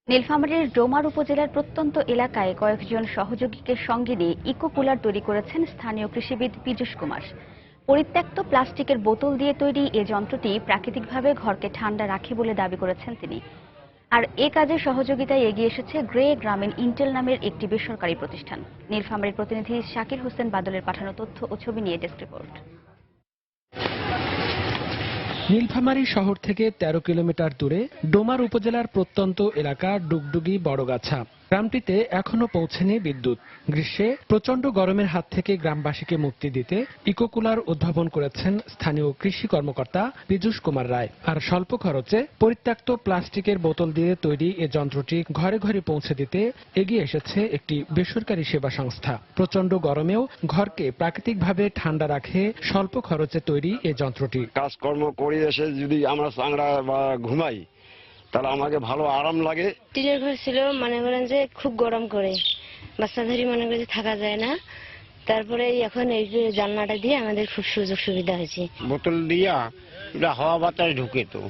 S1: নীলফামারীর ডোমার উপজেলার প্রত্যন্ত এলাকায় কয়েকজন সহযোগীকে সঙ্গে নিয়ে ইকো কুলার তৈরি করেছেন স্থানীয় কৃষিবিদ পীযূষ কুমার। পরিত্যক্ত প্লাস্টিকের বোতল দিয়ে তৈরি এ যন্ত্রটি প্রাকৃতিকভাবে ঘরকে ঠান্ডা রাখে বলে দাবি করেছেন তিনি। আর এ কাজে সহযোগিতায় এগিয়ে এসেছে গ্রে গ্রামীণ ইন্টেল নামের একটি বেসরকারি প্রতিষ্ঠান। নীলফামারীর প্রতিনিধি শাকির হোসেন বাদলের পাঠানো তথ্য ও ছবি নিয়ে ডেস্ক রিপোর্ট।
S3: নীলফামারী শহর থেকে 13 কিলোমিটার দূরে ডোমার উপজেলার প্রত্যন্ত এলাকা ডুগডুগি বড়গাছা। গ্রামটিতে এখনো পৌঁছেনি বিদ্যুৎ। গ্রীষ্মে প্রচন্ড গরমের হাত থেকে গ্রামবাসীকে মুক্তি দিতে ইকোকুলার উদ্ভাবন করেছেন স্থানীয় কৃষি কর্মকর্তা পীযূষ কুমার রায়। আর স্বল্প খরচে পরিত্যক্ত প্লাস্টিকের বোতল দিয়ে তৈরি এ যন্ত্রটি ঘরে ঘরে পৌঁছে দিতে এগিয়ে এসেছে একটি বেসরকারি সেবা সংস্থা। প্রচন্ড গরমেও ঘরকে প্রাকৃতিকভাবে ঠান্ডা রাখে স্বল্প খরচে তৈরি এ যন্ত্রটি।
S18: কাজকর্ম করে এসে যদি আমরা চাংড়া বা ঘুমাই তাহলে আমাকে ভালো আরাম লাগে।
S19: টিনের ঘর ছিল, মনে করেন যে খুব গরম করে বাচ্চা ধরি মনে করে থাকা যায় না। তারপরে এখন এই জানলাটা দিয়ে আমাদের খুব সুযোগ সুবিধা হয়েছে।
S20: বোতল দিয়া হাওয়া বাতাস ঢুকে তো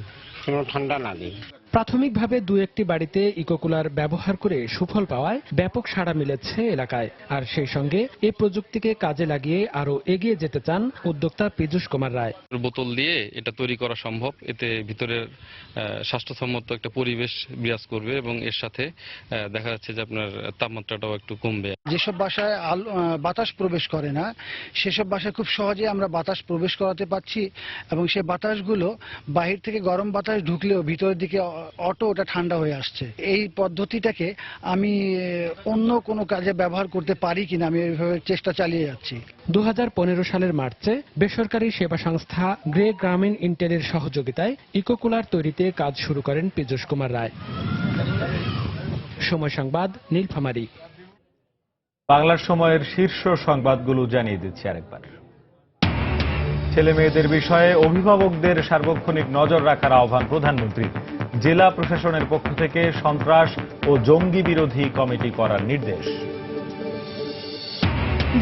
S20: কোনো ঠান্ডা না দিই।
S3: প্রাথমিকভাবে দু একটি বাড়িতে ইকোকুলার ব্যবহার করে সুফল পাওয়ায় ব্যাপক সাড়া মিলেছে এলাকায়। আর সেই সঙ্গে এই প্রযুক্তিকে কাজে লাগিয়ে আরো এগিয়ে যেতে চান উদ্যোক্তা পীযূষ কুমার রায়।
S21: বোতল দিয়ে এটা তৈরি করা সম্ভব, এতে ভিতরের স্বাস্থ্যসম্মত একটা পরিবেশ বিরাজ করবে এবং এর সাথে দেখা যাচ্ছে যে আপনার তাপমাত্রাটাও একটু কমবে।
S22: যেসব বাসায় বাতাস প্রবেশ করে না সেসব বাসায় খুব সহজে আমরা বাতাস প্রবেশ করাতে পারছি এবং সেই বাতাসগুলো বাহির থেকে গরম বাতাস ঢুকলেও ভিতরের দিকে অটো ওটা ঠান্ডা হয়ে আসছে। এই পদ্ধতিটাকে আমি অন্য কোনো কাজে ব্যবহার করতে পারি কিনা আমি এইভাবে চেষ্টা চালিয়ে যাচ্ছি।
S3: 2015 সালের মার্চে বেসরকারি সেবা সংস্থা গ্রে গ্রামীণ ইন্টেলের সহযোগিতায় ইকোকুলার তৈরিতে কাজ শুরু করেন পীযূষ কুমার রায়। সময় সংবাদ, নীলফামারী।
S2: বাংলার সময়ের শীর্ষ সংবাদগুলো জানিয়ে দিচ্ছি আরেকবার। ছেলে মেয়েদের বিষয়ে অভিভাবকদের সার্বক্ষণিক নজর রাখার আহ্বান প্রধানমন্ত্রী। জেলা প্রশাসনের পক্ষ থেকে সন্ত্রাস ও জঙ্গি বিরোধী কমিটি করার নির্দেশ।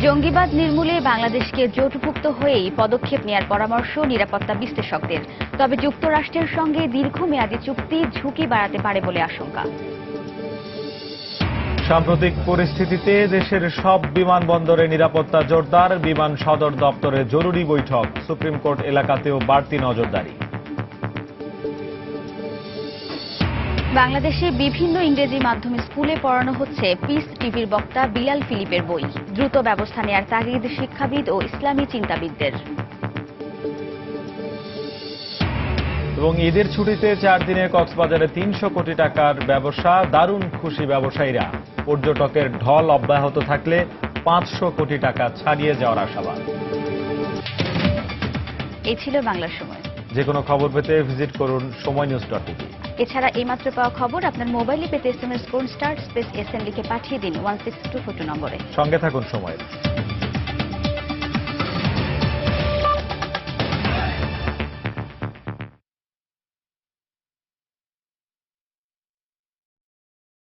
S1: জঙ্গিবাদ নির্মূলে বাংলাদেশকে জোটভুক্ত হয়েই পদক্ষেপ নেওয়ার পরামর্শ নিরাপত্তা বিশ্লেষকদের। তবে যুক্তরাষ্ট্রের সঙ্গে দীর্ঘমেয়াদী চুক্তি ঝুঁকি বাড়াতে পারে বলে আশঙ্কা।
S2: সাম্প্রতিক পরিস্থিতিতে দেশের সব বিমানবন্দরে নিরাপত্তা জোরদার। বিমান সদর দপ্তরে জরুরি বৈঠক। সুপ্রিম কোর্ট এলাকাতেও বাড়তি নজরদারি।
S1: বাংলাদেশে বিভিন্ন ইংরেজি মাধ্যম স্কুলে পড়ানো হচ্ছে পিস টিভির বক্তা বিলাল ফিলিপের বই। দ্রুত ব্যবস্থা নেয়ার তাগিদ শিক্ষাবিদ ও ইসলামী চিন্তাবিদদের।
S2: এবং ঈদের ছুটিতে 4 দিনে কক্সবাজারে 300 কোটি টাকার ব্যবসা। দারুণ খুশি ব্যবসায়ীরা। পর্যটকের ঢল অব্যাহত থাকলে 500 কোটি টাকা ছাড়িয়ে যাওয়ার আশাবাদ।
S1: এই ছিল বাংলার সময়।
S2: যে কোনো খবর পেতে ভিজিট করুন সময়নিউজ.টিভি।
S1: এছাড়া এইমাত্র পাওয়া খবর আপনার মোবাইলে পেতে SMS করুন *SN লিখে পাঠিয়ে দিন 16242 নম্বরে।
S2: সঙ্গে থাকুন সময়।